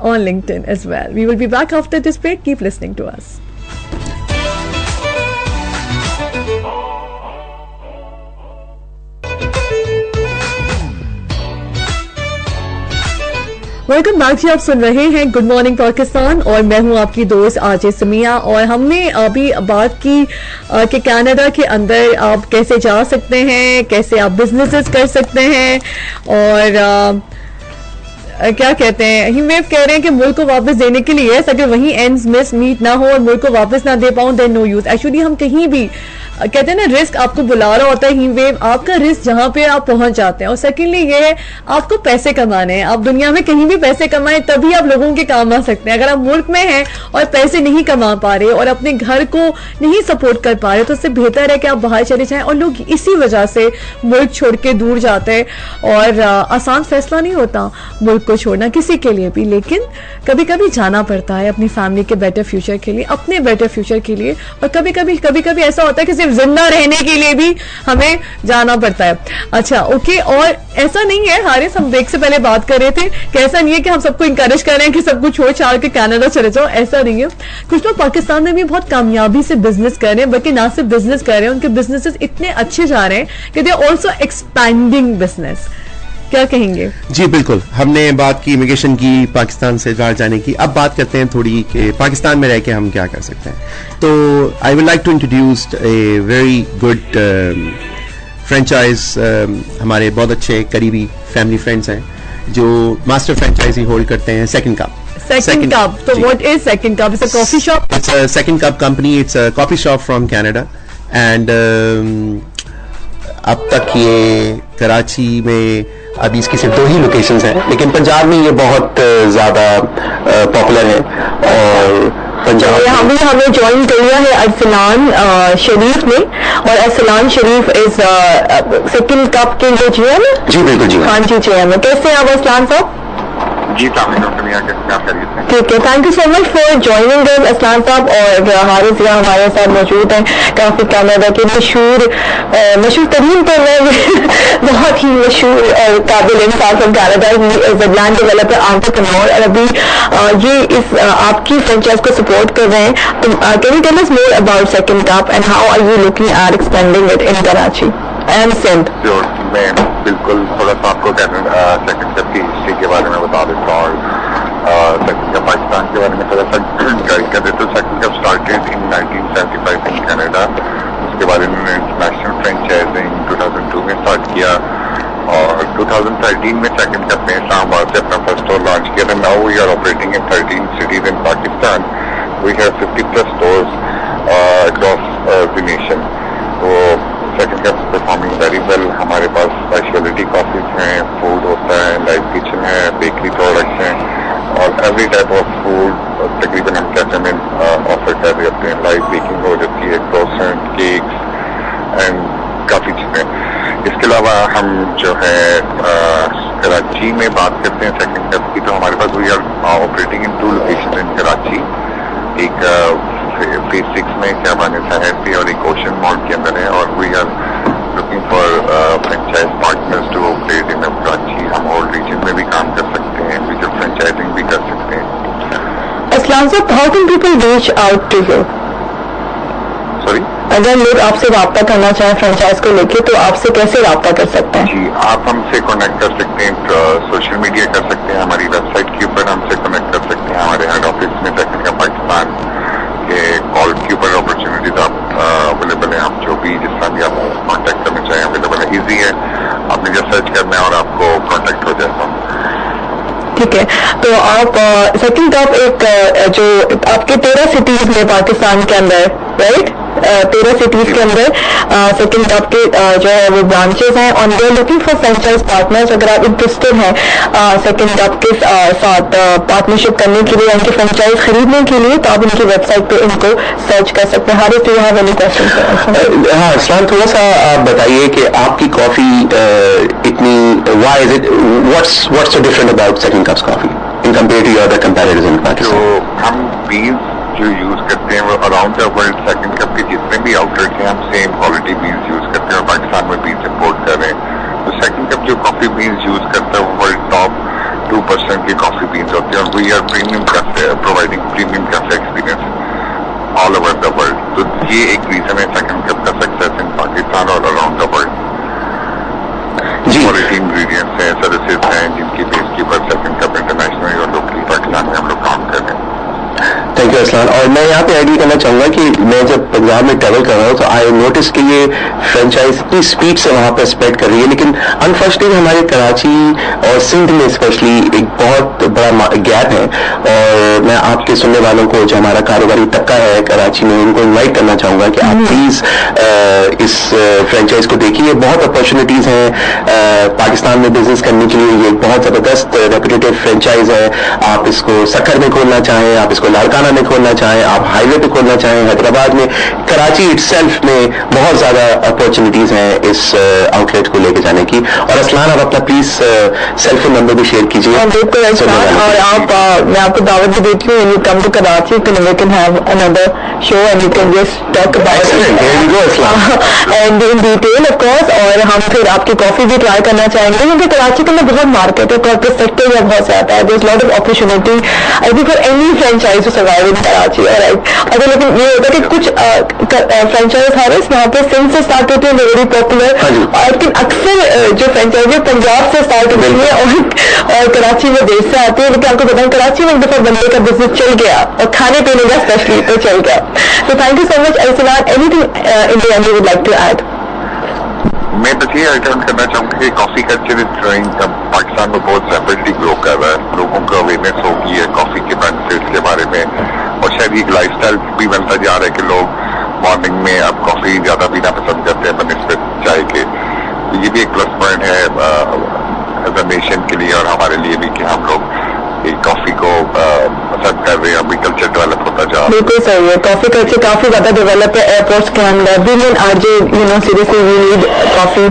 Speaker 1: on LinkedIn as well. We will be back after this break. Keep listening to us. Welcome back जी। आप सुन रहे हैं good morning Pakistan और मैं हूं आपकी दोस्त आरजे समिया। और हमने अभी बात की कि कनाडा के अंदर आप कैसे जा सकते हैं, कैसे आप बिजनेसेस कर सकते हैं। और क्या कहते हैं, हिमेव कह रहे हैं कि मुल्क को वापस देने के लिए अगर वहीं एंड्स मिस मीट ना हो और मुल्क को वापस ना दे पाऊं देन नो यूज। एक्चुअली हम कहीं भी कहते हैं ना, रिस्क आपको बुला रहा होता है हिमवेव, आपका रिस्क जहां पे आप पहुंच जाते हैं। और सेकेंडली ये है आपको पैसे कमाने हैं, आप दुनिया में कहीं भी पैसे कमाएं तभी आप लोगों के काम आ सकते हैं। अगर आप मुल्क में हैं और पैसे नहीं कमा पा रहे और अपने घर को नहीं सपोर्ट कर पा रहे तो उससे बेहतर है कि आप बाहर चले जाएं। और लोग इसी वजह से मुल्क छोड़ के दूर जाते हैं। और आसान फैसला नहीं होता मुल्क को छोड़ना किसी के लिए भी, लेकिन कभी कभी जाना पड़ता है अपनी फैमिली के बेटर फ्यूचर के लिए, अपने बेटर फ्यूचर के लिए। और कभी कभी ऐसा होता है कि सिर्फ जिंदा रहने के लिए भी हमें जाना पड़ता है। अच्छा ओके। और ऐसा नहीं है हारिस, हम ब्रेक से पहले बात कर रहे थे कि ऐसा नहीं है कि हम सबको इंकरेज कर रहे हैं कि सब कुछ छोड़ छाड़ के कनाडा चले जाओ, ऐसा नहीं है। कुछ लोग पाकिस्तान में भी बहुत कामयाबी से बिजनेस कर रहे हैं, बल्कि ना सिर्फ बिजनेस कर रहे हैं, उनके बिजनेसेस इतने अच्छे जा रहे हैं कि दे ऑल्सो एक्सपैंडिंग बिजनेस। क्या कहेंगे?
Speaker 2: जी बिल्कुल, हमने बात की इमिग्रेशन की, पाकिस्तान से बाहर जाने की। अब बात करते हैं थोड़ी कि पाकिस्तान में रह के हम क्या कर सकते हैं। तो I would like to introduce a very good franchise. हमारे बहुत अच्छे करीबी फैमिली फ्रेंड्स हैं जो मास्टर फ्रेंचाइजी होल्ड करते हैं second cup.
Speaker 1: Second Cup. So what is Second Cup? It's a coffee shop?
Speaker 2: It's a Second Cup company. It's a coffee shop from Canada. And अब तक ये कराची में अभी इसकी सिर्फ 2 ही लोकेशंस हैं, लेकिन पंजाब में ये बहुत ज़्यादा पॉपुलर है। और पंजाब
Speaker 5: हमें ज्वाइन कर लिया है अरसलान शरीफ ने, और अरसलान शरीफ इज सेकंड कप के जो जीएम है।
Speaker 2: जी बिल्कुल जी।
Speaker 5: हाँ जी जीएम है। कैसे हैं आप अरसलान साहब?
Speaker 3: जी
Speaker 5: ठीक है, thank you so much for joining अस असलान साहब। और हारिस यहाँ हमारे साथ मौजूद हैं, काफी कनाडा के मशहूर तरीन तो बहुत ही मशहूर और काबिल इंसान from Canada. He is a land developer entrepreneur और अभी ये इस आपकी फ्रेंचाइज को सपोर्ट कर रहे हैं। तो can you tell us more about Second Cup and how are you looking at expanding it in Karachi and Sindh?
Speaker 3: मैं बिल्कुल थोड़ा सा आपको सेकंड कप की हिस्ट्री के बारे में बता देता हूँ और सेकंड कप पाकिस्तान के बारे में थोड़ा सा गाइड कर देता हूँ। Second cup started in 1975 in Canada. उसके बाद इन्होंने इंटरनेशनल फ्रेंचाइजिंग 2002 में स्टार्ट किया और 2013 में सेकंड कप में इस्लामाबाद से अपना फर्स्ट स्टोर लॉन्च किया था। Now we are operating in 13 cities in Pakistan. We have 50+ stores across the nation. तो second cup performing very well. हमारे पास स्पेशलिटी कॉफीज हैं, फूड होता है, लाइव किचन है, बेकरी प्रोडक्ट्स हैं और एवरी टाइप ऑफ फूड तकरीबन हम कैफे में ऑफर कर रहे होते हैं। लाइव बेकिंग हो जाती है, क्रोसेंट, केक्स एंड काफ़ी चीज़ें। इसके अलावा हम जो है कराची में बात करते हैं सेकंड कप की, तो हमारे पास we are operating in 2 location in Karachi. एक फेज 6 में शाबान साहब पे और एक ओशन मॉल के अंदर है और we are looking for franchise partners to operate in Karachi. हम और रीजन में भी काम कर सकते हैं, इंडिविजुअल फ्रेंचाइजिंग भी कर सकते हैं।
Speaker 5: असलाम साहब, how can people reach out to you?
Speaker 3: Sorry,
Speaker 5: अगर लोग आपसे रब्ता करना चाहें फ्रेंचाइज को लेके तो आपसे कैसे रब्ता कर सकते हैं?
Speaker 3: जी आप हमसे कनेक्ट कर सकते हैं, सोशल मीडिया कर सकते हैं, हमारी वेबसाइट के ऊपर हमसे कनेक्ट कर सकते हैं। हमारे हेड ऑफिस में सेकंड कप पाकिस्तान के कॉल के ऊपर अपॉर्चुनिटीज आप अवेलेबल है। आप जो भी जिस तरह भी आप कॉन्टेक्ट करना चाहें अवेलेबल है, ईजी है। आपने जब सर्च करना है और आपको कॉन्टेक्ट हो जाएगा।
Speaker 5: ठीक है, तो आप सेकंड कप एक जो आपके 13 सिटीज में पाकिस्तान के अंदर, राइट, 13 सिटीज के अंदर सेकंड कप के जो है वो ब्रांचेस हैं और they looking for franchise partners. अगर आप इंटरेस्टेड हैं सेकंड कप के साथ पार्टनरशिप करने के लिए, उनकी फ्रेंचाइज खरीदने के लिए, तो आप उनकी वेबसाइट पे इनको सर्च कर सकते हैं। Haris, do you have any question?
Speaker 4: हाँ इस्लाम, थोड़ा सा आप बताइए कि आपकी कॉफी इतनी why is it, what's so different about Second Cups coffee in compare to other competitors in Pakistan?
Speaker 3: जो हम बीन्स जो यूज करते हैं वो around the world Second Cup के जितने भी आउटलेट्स हैं हम सेम क्वालिटी बीन्स यूज करते हैं और पाकिस्तान में बीन्स इंपोर्ट कर रहे हैं। तो सेकंड कप जो कॉफी बीन्स यूज करता है वो वर्ल्ड टॉप 2% की कॉफी बीन्स होती है और we are premium cafe, providing premium cafe experience all over the world. तो ये एक रीजन है सेकंड कप का सक्सेस इन पाकिस्तान और around the world. Quality ingredients हैं, सर्विसेज हैं जिनकी बेस के ऊपर सेकंड कप इंटरनेशनल
Speaker 4: असलान। और मैं यहाँ पे ऐड करना चाहूंगा कि मैं जब पंजाब में ट्रैवल कर रहा हूँ तो आई नोटिस कि ये फ्रेंचाइज इतनी स्पीड से वहाँ पे स्प्रेड कर रही है, लेकिन अनफॉर्चुनेटली हमारे कराची और सिंध में स्पेशली एक बहुत बड़ा गैप है। और मैं आपके सुनने वालों को, जो हमारा कारोबारी तबका है कराची में, उनको इन्वाइट करना चाहूंगा कि आप प्लीज इस फ्रेंचाइज को देखिए। बहुत अपॉर्चुनिटीज हैं पाकिस्तान में बिजनेस करने के लिए। ये बहुत जबरदस्त रेपुटेटिव फ्रेंचाइज है। आप इसको सक्खर में खोलना चाहें, आप इसको लाड़काना में खोलना चाहें, आप हाईवे पे खोलना चाहें, हैदराबाद में, कराची इटसेल्फ में बहुत ज्यादा अपॉर्चुनिटीज हैं इस आउटलेट को लेके जाने की। और असलान, आप अपना प्लीज सेल फोन नंबर भी शेयर कीजिए।
Speaker 5: और आप मैं आपको दावत भी देती हूँ, you come to Karachi, we can have another show and you can just talk about and in detail of course. और हम फिर आपकी कॉफी भी ट्राई करना चाहेंगे, क्योंकि कराची के अंदर बहुत मार्केट है, कॉर्पोरेट सेक्टर या बहुत ज्यादा है, there is lot of opportunity I think for any franchise to survive in Karachi. Right, अगर लेकिन ये होता है कि कुछ फ्रेंचाइज हाउस यहाँ पे सिंध से स्टार्ट होते हैं, वेरी पॉपुलर, लेकिन अक्सर जो फ्रेंचाइजी पंजाब से स्टार्ट होती है और कराची में देश से आती है। लेकिन आपको पता है कराची में एक दफा बंदे का बिजनेस चल गया, और खाने पीने का स्पेशली तो चल गया। So thank you so much, Arsalan. Anything in the end you would like to add?
Speaker 6: मैं बस ये रिटर्न करना चाहूँगा कि कॉफी कल्चर पाकिस्तान में बहुत रैपिडली ग्रो कर रहा है। लोगों को अवेयरनेस हो गई है कॉफी के बेनिफिट्स के बारे में, और शायद एक लाइफस्टाइल भी बनता जा रहा है कि लोग मॉर्निंग में अब कॉफी ज्यादा पीना पसंद करते हैं बनिस्बत चाय के। तो ये भी एक प्लस पॉइंट है एज अ नेशन के लिए और हमारे लिए भी कि हम लोग कॉफी को पसंद कर रहे हैं। अभी कल्चर डेवलप होता जा रहा है।
Speaker 5: बिल्कुल सही है, कॉफी कल्चर काफी ज्यादा डेवलप है एयरपोर्ट्स के अंदर। Women RJ, you know, seriously we need coffee a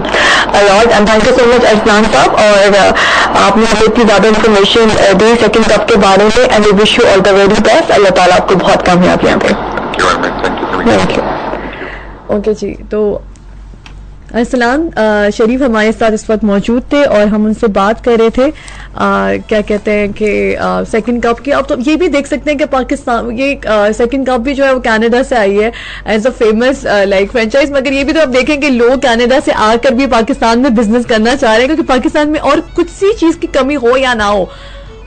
Speaker 5: lot. And thank you so much Arsalan साहब, और आपने हमें इतनी ज्यादा इन्फॉर्मेशन दी सेकंड कप के बारे में, and we wish you all the very best. अल्लाह ताला आपको बहुत कामयाब यहाँ पे।
Speaker 6: Thank you.
Speaker 1: ओके जी, तो अरसलान शरीफ हमारे साथ इस वक्त मौजूद थे और हम उनसे बात कर रहे थे क्या कहते हैं कि सेकंड कप की। अब तो ये भी देख सकते हैं कि पाकिस्तान ये सेकंड कप भी जो है वो कनाडा से आई है as a famous like franchise. मगर ये भी तो आप देखें कि लोग कनाडा से आकर भी पाकिस्तान में बिजनेस करना चाह रहे हैं, क्योंकि पाकिस्तान में और कुछ सी चीज की कमी हो या ना हो,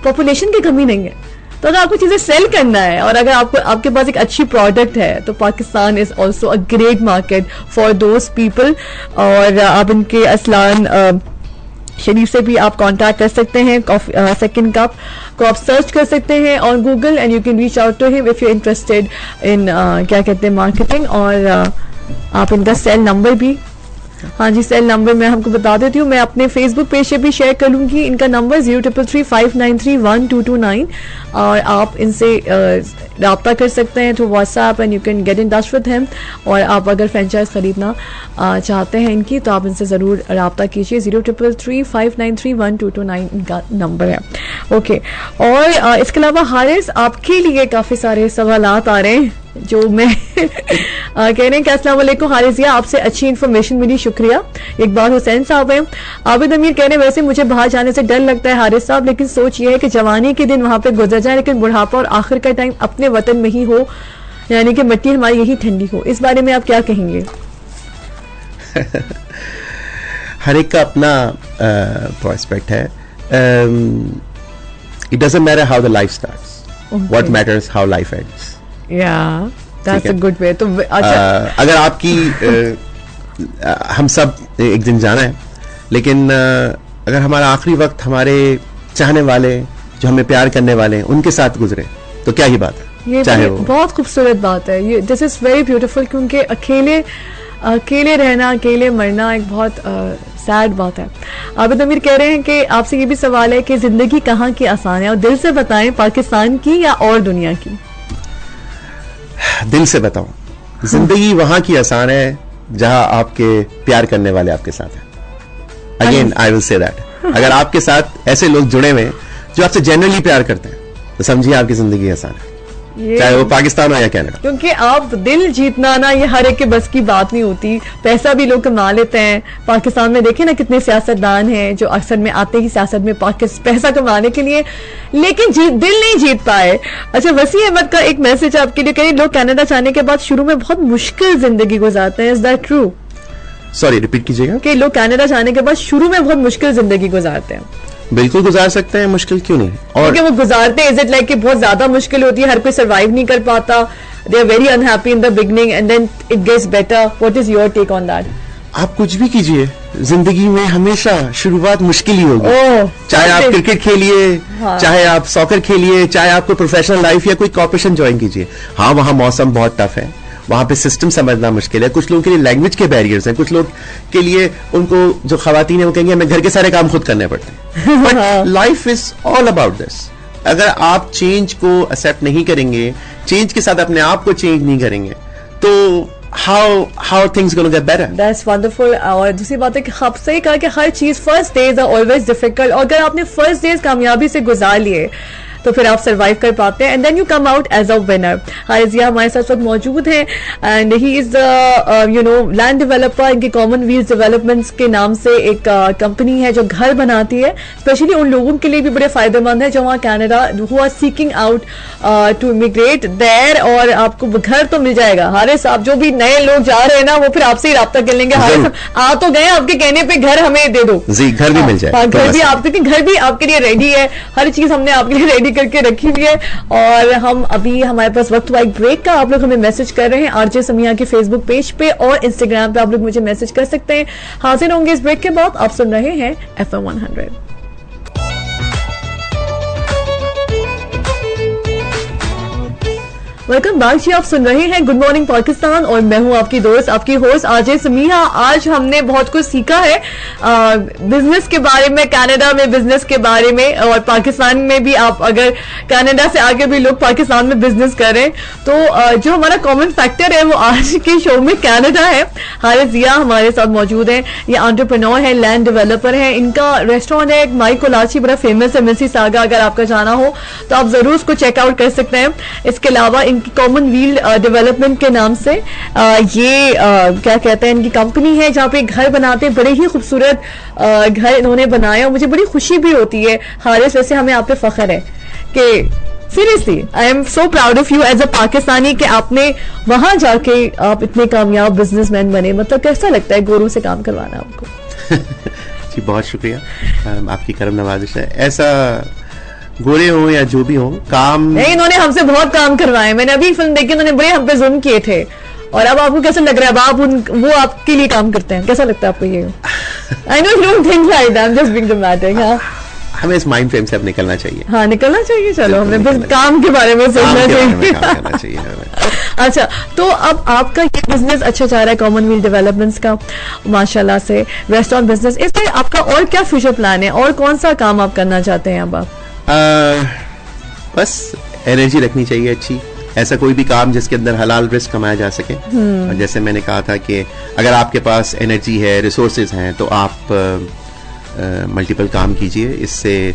Speaker 1: पॉपुलेशन की कमी नहीं है। तो अगर आपको चीजें सेल करना है और अगर आपको आपके पास एक अच्छी प्रोडक्ट है तो Pakistan is also a great market for those people. और आप इनके अरसलान शरीफ से भी आप कांटेक्ट कर सकते हैं। सेकंड कप को आप सर्च कर सकते हैं on Google and you can reach out to him if you interested in क्या कहते हैं मार्केटिंग। और आप इनका सेल नंबर भी, हाँ जी, सेल नंबर मैं हमको बता देती हूँ, मैं अपने फेसबुक पेज से भी शेयर कर लूंगी। इनका नंबर 0333593129 और आप इनसे रब्ता कर सकते हैं through WhatsApp and you can get in touch with him. और आप अगर फ्रेंचाइज खरीदना चाहते हैं इनकी तो आप इनसे ज़रूर रब्ता कीजिए। 0333593129 इनका नंबर है। ओके, और इसके अलावा हारिस, आपके लिए काफ़ी सारे सवालात आ रहे हैं जो मैं कह रहे हैं कि अस्सलाम वालेकुम हारिसिया, आपसे अच्छी इन्फॉर्मेशन मिली, शुक्रिया। इकबाल हुसैन साहब हैं। आबिद अमीर कह रहे हैं वैसे मुझे बाहर जाने से डर लगता है हारिस साहब, लेकिन सोच ये है कि जवानी के दिन वहां पे गुजर जाए लेकिन बुढ़ापा और आखिर का टाइम अपने वतन में ही हो, यानी कि मिट्टी हमारी यही ठंडी हो। इस बारे में आप क्या कहेंगे?
Speaker 2: हर एक का अपना प्रोस्पेक्ट है। It doesn't matter how the life starts, what matters how life ends.
Speaker 1: Yeah, that's a good way. तो अच्छा,
Speaker 2: अगर आपकी हम सब एक दिन जाना है, लेकिन अगर हमारा आखिरी वक्त हमारे चाहने वाले, जो हमें प्यार करने वाले हैं, उनके साथ गुजरे तो क्या ही बात है।
Speaker 1: ये चाहे वो बहुत खूबसूरत बात है। ये दिस इज वेरी ब्यूटीफुल, क्योंकि अकेले रहना, अकेले मरना एक बहुत सैड बात है। आबिद अमीर कह रहे हैं कि आपसे ये भी सवाल है कि जिंदगी कहाँ की आसान है, और दिल से बताएं, पाकिस्तान की या और दुनिया की?
Speaker 2: दिल से बताऊं, जिंदगी वहां की आसान है जहां आपके प्यार करने वाले आपके साथ हैं। Again I will say that, अगर आपके साथ ऐसे लोग जुड़े हुए हैं जो आपसे जेन्युइनली प्यार करते हैं तो समझिए आपकी जिंदगी आसान है, चाहे वो पाकिस्तान हो या कनाडा।
Speaker 1: क्योंकि आप दिल जीतना ना, ये हर एक के बस की बात नहीं होती। पैसा भी लोग कमा लेते हैं। पाकिस्तान में देखें ना कितने सियासतदान हैं जो अक्सर में आते हैं सियासत में पैसा कमाने के लिए, लेकिन दिल नहीं जीत पाए। अच्छा, वसी अहमद का एक मैसेज आपके लिए, कई लोग कनाडा जाने के बाद शुरू में बहुत मुश्किल जिंदगी गुजारते हैं, is that true?
Speaker 2: Sorry, repeat कीजिएगा।
Speaker 1: कि लोग कनाडा जाने के बाद शुरू में बहुत मुश्किल जिंदगी गुजारते हैं।
Speaker 2: बिल्कुल गुजार सकते हैं, मुश्किल क्यों नहीं। और
Speaker 1: क्योंकि वो गुजारते इज इट लाइक कि बहुत ज्यादा मुश्किल होती है, हर कोई सरवाइव नहीं कर पाता, they are very unhappy in the beginning and then it gets better, what is your take on that?
Speaker 2: आप कुछ भी कीजिए, जिंदगी में हमेशा शुरुआत मुश्किल ही होगी। चाहे आप क्रिकेट खेलिए,
Speaker 1: हाँ।
Speaker 2: चाहे आप सॉकर खेलिए, चाहे आपको प्रोफेशनल लाइफ या कोई कॉर्पोरेशन ज्वाइन कीजिए। हाँ, वहां मौसम बहुत टफ है, वहां पे सिस्टम समझना मुश्किल है, कुछ लोगों के लिए लैंग्वेज के बैरियर्स हैं, कुछ लोग के लिए उनको जो खवातीन है वो कहेंगे हमें घर के सारे काम खुद करने पड़ते हैं। But life is all about this. अगर आप चेंज को एक्सेप्ट नहीं करेंगे, चेंज के साथ अपने आप को चेंज नहीं करेंगे, तो how things gonna get better?
Speaker 1: That's wonderful. और दूसरी बात है कि आप सही कहा कि हर चीज first days are always difficult, और अगर आपने फर्स्ट डेज कामयाबी से गुजार लिए तो फिर आप सरवाइव कर पाते हैं and then you come out as a winner. हारिजिया हमारे साथ वक्त मौजूद हैं and he is land developer. इनके कॉमनवेल्थ डेवलपमेंट्स के नाम से एक कंपनी है जो घर बनाती है, स्पेशली उन लोगों के लिए भी बड़े फायदेमंद है जो वहाँ Canada who are seeking out to immigrate there, और आपको घर तो मिल जाएगा। हारिस साहब, जो भी नए लोग जा रहे हैं ना वो फिर आपसे ही राब्ता कर लेंगे। हारिस साहब आ तो गए, आपके कहने पे घर हमें दे दो
Speaker 2: जी, घर भी मिल जाएगा।
Speaker 1: घर भी आपके लिए रेडी है, हर चीज हमने आपके लिए रेडी करके रखी हुई है। और हम अभी हमारे पास वक्त हुआ एक ब्रेक का, आप लोग हमें मैसेज कर रहे हैं आरजे समिया के फेसबुक पेज पे और इंस्टाग्राम पे, आप लोग मुझे मैसेज कर सकते हैं। हाजिर होंगे इस ब्रेक के बाद। आप सुन रहे हैं FM 100। वेलकम बैक जी, आप सुन रहे हैं गुड मॉर्निंग पाकिस्तान और मैं हूं आपकी दोस्त, आपकी होस्ट आरजे समिया। आज हमने बहुत कुछ सीखा है बिजनेस के बारे में, कनाडा में बिजनेस के बारे में, और पाकिस्तान में भी। आप अगर कनाडा से आगे भी लोग पाकिस्तान में बिजनेस करें तो जो हमारा कॉमन फैक्टर है वो आज के शो में कनाडा है। हारिजिया हमारे साथ मौजूद है, ये एंटरप्रेन्योर है, लैंड डेवलपर है। इनका रेस्टोरेंट है माई कोलाची, बड़ा फेमस है मिसिसागा। अगर आपका जाना हो तो आप जरूर उसको चेकआउट कर सकते हैं। इसके अलावा इनकी कॉमनवेल्थ डेवलपमेंट के नाम से ये क्या कहते हैं, इनकी कंपनी है जहाँ पे घर बनाते हैं, बड़े ही खूबसूरत घर इन्होंने बनाए और मुझे बड़ी खुशी भी होती है। हारिस, वैसे हमें आप पे फख्र है कि seriously I am so proud of you as a Pakistani कि आपने वहां जाके आप इतने कामयाब बिजनेसमैन बने। मतलब कैसा लगता है गोरू से काम करवाना आपको?
Speaker 2: जी बहुत शुक्रिया, आपकी करम नवाजिश है। ऐसा गोरे हो या जो भी हो, काम
Speaker 1: नहीं, इन्होंने हमसे बहुत काम करवाए। मैंने अभी फिल्म देखी, उन्होंने बड़े हम पे जुल्म किए थे। और अब आपको कैसा लग रहा है? अब वो आपके लिए काम करते हैं, कैसा लगता है आपको ये? I know you don't think like that, I am just being dramatic. हाँ,
Speaker 2: हमें इस माइंड फ्रेम से अब निकलना चाहिए।
Speaker 1: हाँ, निकलना चाहिए। चलो, हमें बस काम के बारे में सोचना चाहिए। अच्छा, तो अब आपका ये बिजनेस अच्छा जा रहा है, कॉमनवेल्थ डेवलपमेंट्स का, माशाल्लाह से रेस्टोरेंट बिजनेस। इसमें आपका और क्या फ्यूचर प्लान है और कौन सा काम आप करना चाहते हैं अब आप?
Speaker 2: बस एनर्जी रखनी चाहिए अच्छी, ऐसा कोई भी काम जिसके अंदर हलाल रिस्क कमाया जा सके। और जैसे मैंने कहा था कि अगर आपके पास एनर्जी है, रिसोर्सेज हैं, तो आप मल्टीपल काम कीजिए। इससे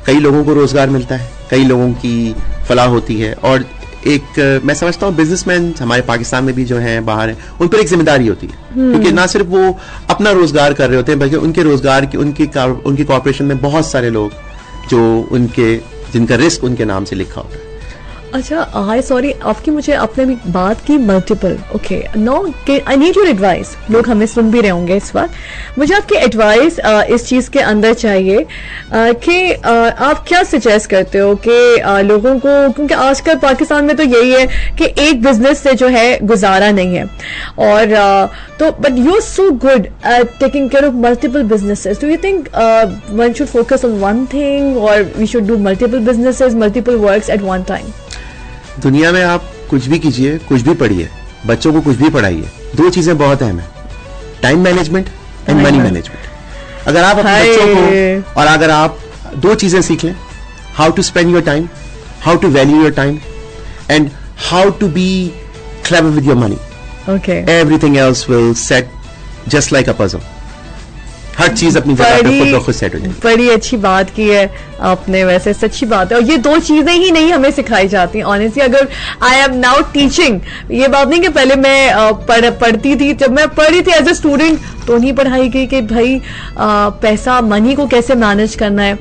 Speaker 2: कई लोगों को रोजगार मिलता है, कई लोगों की फलाह होती है। और एक मैं समझता हूँ बिजनेसमैन हमारे पाकिस्तान में भी जो हैं, बाहर हैं, उन पर एक जिम्मेदारी होती है, क्योंकि ना सिर्फ वो अपना रोजगार कर रहे होते हैं बल्कि उनके रोजगार की उनकी कॉर्पोरेशन में बहुत सारे लोग जो जिनका रिस्क उनके नाम से लिखा होता है।
Speaker 1: अच्छा, हाय सॉरी, आपकी मुझे आपने भी बात की multiple, okay, no, I need your advice. लोग हमें सुन भी रहे होंगे इस वक्त, मुझे आपकी एडवाइस इस चीज के अंदर चाहिए कि आप क्या सजेस्ट करते हो कि लोगों को, क्योंकि आजकल पाकिस्तान में तो यही है कि एक बिजनेस से जो है गुजारा नहीं है, और तो but you are so good at taking care of multiple businesses. Do you think one should focus on one thing और we should do multiple businesses, multiple works at one time?
Speaker 2: दुनिया में आप कुछ भी कीजिए, कुछ भी पढ़िए, बच्चों को कुछ भी पढ़ाइए, दो चीजें बहुत अहम है, time management and money management. अगर आप अपने बच्चों को, और अगर आप दो चीजें सीख लें, how to spend your time, how to value your time, and how to be clever with your money, everything else will set just like a puzzle. हर चीज अपनी जगह पे खुद ब खुद सेट हो जाएगी।
Speaker 1: बड़ी अच्छी बात की है, आपने वैसे सच्ची बात है, और ये दो चीजें ही नहीं हमें सिखाई जाती ऑनेस्टली. अगर आई एम नाउ टीचिंग, ये बात नहीं कि पहले मैं पढ़ती थी, जब मैं पढ़ रही थी एज ए स्टूडेंट तो नहीं पढ़ाई गई कि भाई पैसा मनी को कैसे मैनेज करना है.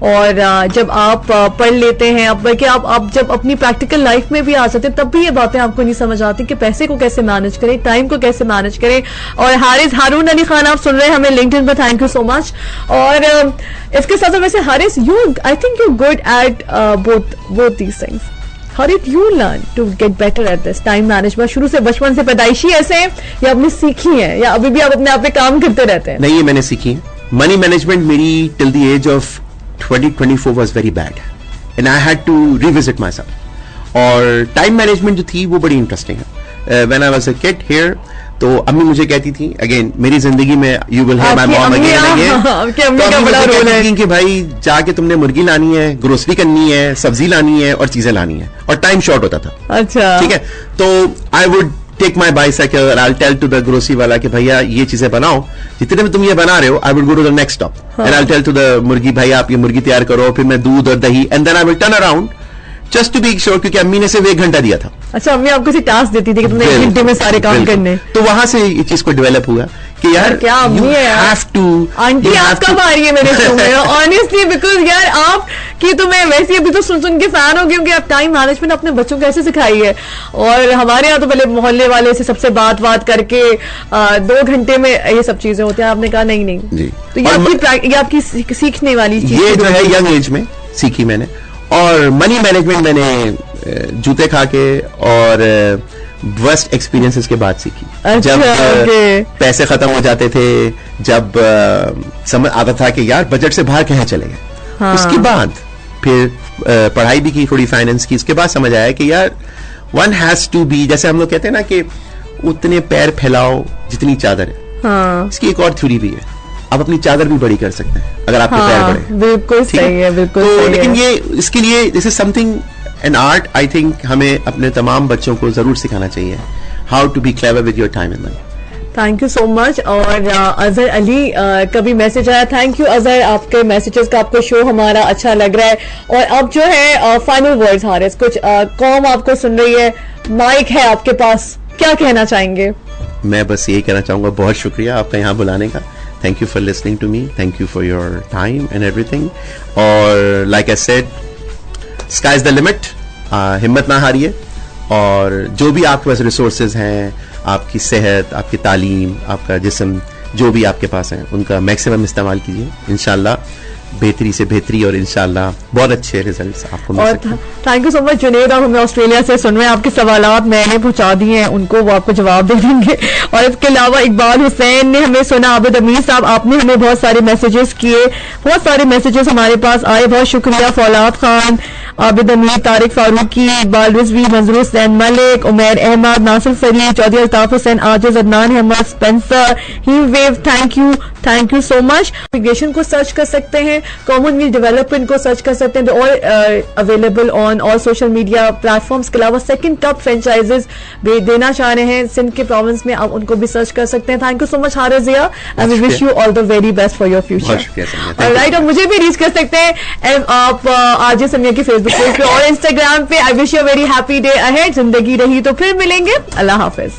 Speaker 1: और जब आप पढ़ लेते हैं, अब बल्कि आप जब अपनी प्रैक्टिकल लाइफ में भी आ जाते हैं तब भी ये बातें आपको नहीं समझ आती कि पैसे को कैसे मैनेज करें, टाइम को कैसे मैनेज करें. और हारिस हारून अली खान आप सुन रहे हैं हमें लिंक्डइन पर, थैंक यू सो मच. और इसके साथ वैसे Haris, you I think you good at both these things. How did you learn to get better at this time management? शुरू से बचपन से पैदाइशी ऐसे है या आपने सीखी है, या अभी भी आप अपने आप पे काम करते रहते हैं?
Speaker 2: नहीं, ये मैंने सीखी है. मनी मैनेजमेंट मेरी till the age of 20-24 was very bad and I had to revisit myself. और टाइम मैनेजमेंट जो थी वो बड़ी इंटरेस्टिंग है. When I was a kid here, तो अम्मी मुझे कहती थी, अगेन मेरी जिंदगी में you will have my mom again
Speaker 1: आपकी अम्मी का बड़ा रोल है
Speaker 2: कि भाई जाके तुमने मुर्गी लानी है, ग्रोसरी करनी है, सब्जी लानी है और चीजें लानी है, और टाइम शॉर्ट होता था.
Speaker 1: अच्छा,
Speaker 2: ठीक है. तो I would take my bicycle, I tell to the grocery वाला कि भैया ये चीजें बनाओ, जितने में तुम ये बना रहे हो I will go to the next stop and I tell to the मुर्गी भाई आप ये मुर्गी तैयार करो, फिर मैं दूध और दही, and then I will turn around just to be sure, क्योंकि अम्मी ने सिर्फ 1 घंटा दिया था.
Speaker 1: अच्छा, अम्मी आपको सिर्फ टास्क देती थी कि तुमने 1 घंटे में सारे काम करने.
Speaker 2: तो वहां से ये चीज को डेवलप हुआ कि यार
Speaker 1: क्या अम्मी है यार.
Speaker 2: हैव टू
Speaker 1: आंटी आप कब आ रही है मेरे शो में ऑनेस्टली, बिकॉज यार आप की तो मैं वैसे अभी तो सुन के फैन हो गई हूँ कि आप टाइम मैनेजमेंट अपने बच्चों को कैसे सिखाई है. और हमारे यहाँ तो पहले मोहल्ले वाले से सबसे बात करके 2 घंटे में ये सब चीजें होती हैं. आपने कहा नहीं
Speaker 2: जी.
Speaker 1: तो ये आपकी सीखने वाली चीज,
Speaker 2: ये जो है यंग एज में सीखी मैंने. और मनी मैनेजमेंट मैंने जूते खा के और वर्स्ट एक्सपीरियंसेस के बाद सीखी. जब पैसे खत्म हो जाते थे, जब समझ आता था कि यार बजट से बाहर कहाँ चले गए. हाँ. उसके बाद फिर पढ़ाई भी की थोड़ी फाइनेंस की. उसके बाद समझ आया कि यार वन हैज टू बी, जैसे हम लोग कहते हैं ना कि उतने पैर फैलाओ जितनी चादर है. हाँ. इसकी एक और थ्योरी भी है, आप अपनी चादर भी बड़ी कर सकते हैं अगर आपके पैर बड़े.
Speaker 1: बिल्कुल सही है, बिल्कुल
Speaker 2: तो
Speaker 1: सही
Speaker 2: लेकिन
Speaker 1: है.
Speaker 2: ये इसके लिए this is something an art. I think हमें अपने तमाम बच्चों को जरूर सिखाना चाहिए how to be clever with your time and money.
Speaker 1: Thank you so much. और अजहर अली का भी मैसेज आया. थैंक यू अजहर, आपके मैसेजेस का, आपको शो हमारा अच्छा लग रहा है. और अब जो है फाइनल वर्ड्स हारिस, कुछ कौम आपको सुन रही है, माइक है आपके पास, क्या कहना चाहेंगे?
Speaker 2: मैं बस यही कहना चाहूंगा, बहुत शुक्रिया आपका यहाँ बुलाने का. Thank you for listening to me. Thank you for your time and everything. और like I said, sky is the limit. हिम्मत ना हारिए, और जो भी आपके पास रिसोर्सेज हैं, आपकी सेहत, आपकी तालीम, आपका जिस्म, जो भी आपके पास है उनका मैक्सिमम इस्तेमाल कीजिए. इंशाल्लाह बेहतरी से बेहतरी और इंशाल्लाह बहुत अच्छे रिजल्ट्स आपको मिल सकते हैं.
Speaker 1: Thank you so much Junaid. आप हमें ऑस्ट्रेलिया से सुन रहे हैं, आपके सवालात मैंने पहुंचा दिए हैं उनको, वो आपको जवाब दे देंगे. और इसके अलावा इकबाल हुसैन ने हमें सुना. आबिद अमीर साहब, आपने हमें बहुत सारे मैसेजेस किए, बहुत सारे मैसेजेस हमारे पास आए, बहुत शुक्रिया. फौलाद खान, आबिद अमीर, तारिक फारूकी, इकबाल रिजवी, मंजूर हुसैन मलिक, उमैर अहमद, नासिर फरीद, चौधरी अल्ताफ हुसैन, आजिज अदनान अहमद, स्पेंसर, ही वेव, thank you so much. Immigration को सर्च कर सकते हैं, कॉमनवेल्थ डेवलपमेंट को सर्च कर सकते हैं, और available on all social media platforms. के अलावा सेकंड कप फ्रेंचाइजेस देना चाह रहे हैं सिंध के प्रोविंस में, आप उनको भी सर्च कर सकते हैं. Thank you so much Haris Zia, and we wish you all the very best for your future. Right, और मुझे भी रीच कर सकते हैं आप आरजे समिया की फेसबुक पेज पे और इंस्टाग्राम पे. I wish you very happy day ahead. जिंदगी रही तो फिर मिलेंगे. अल्लाह हाफिज.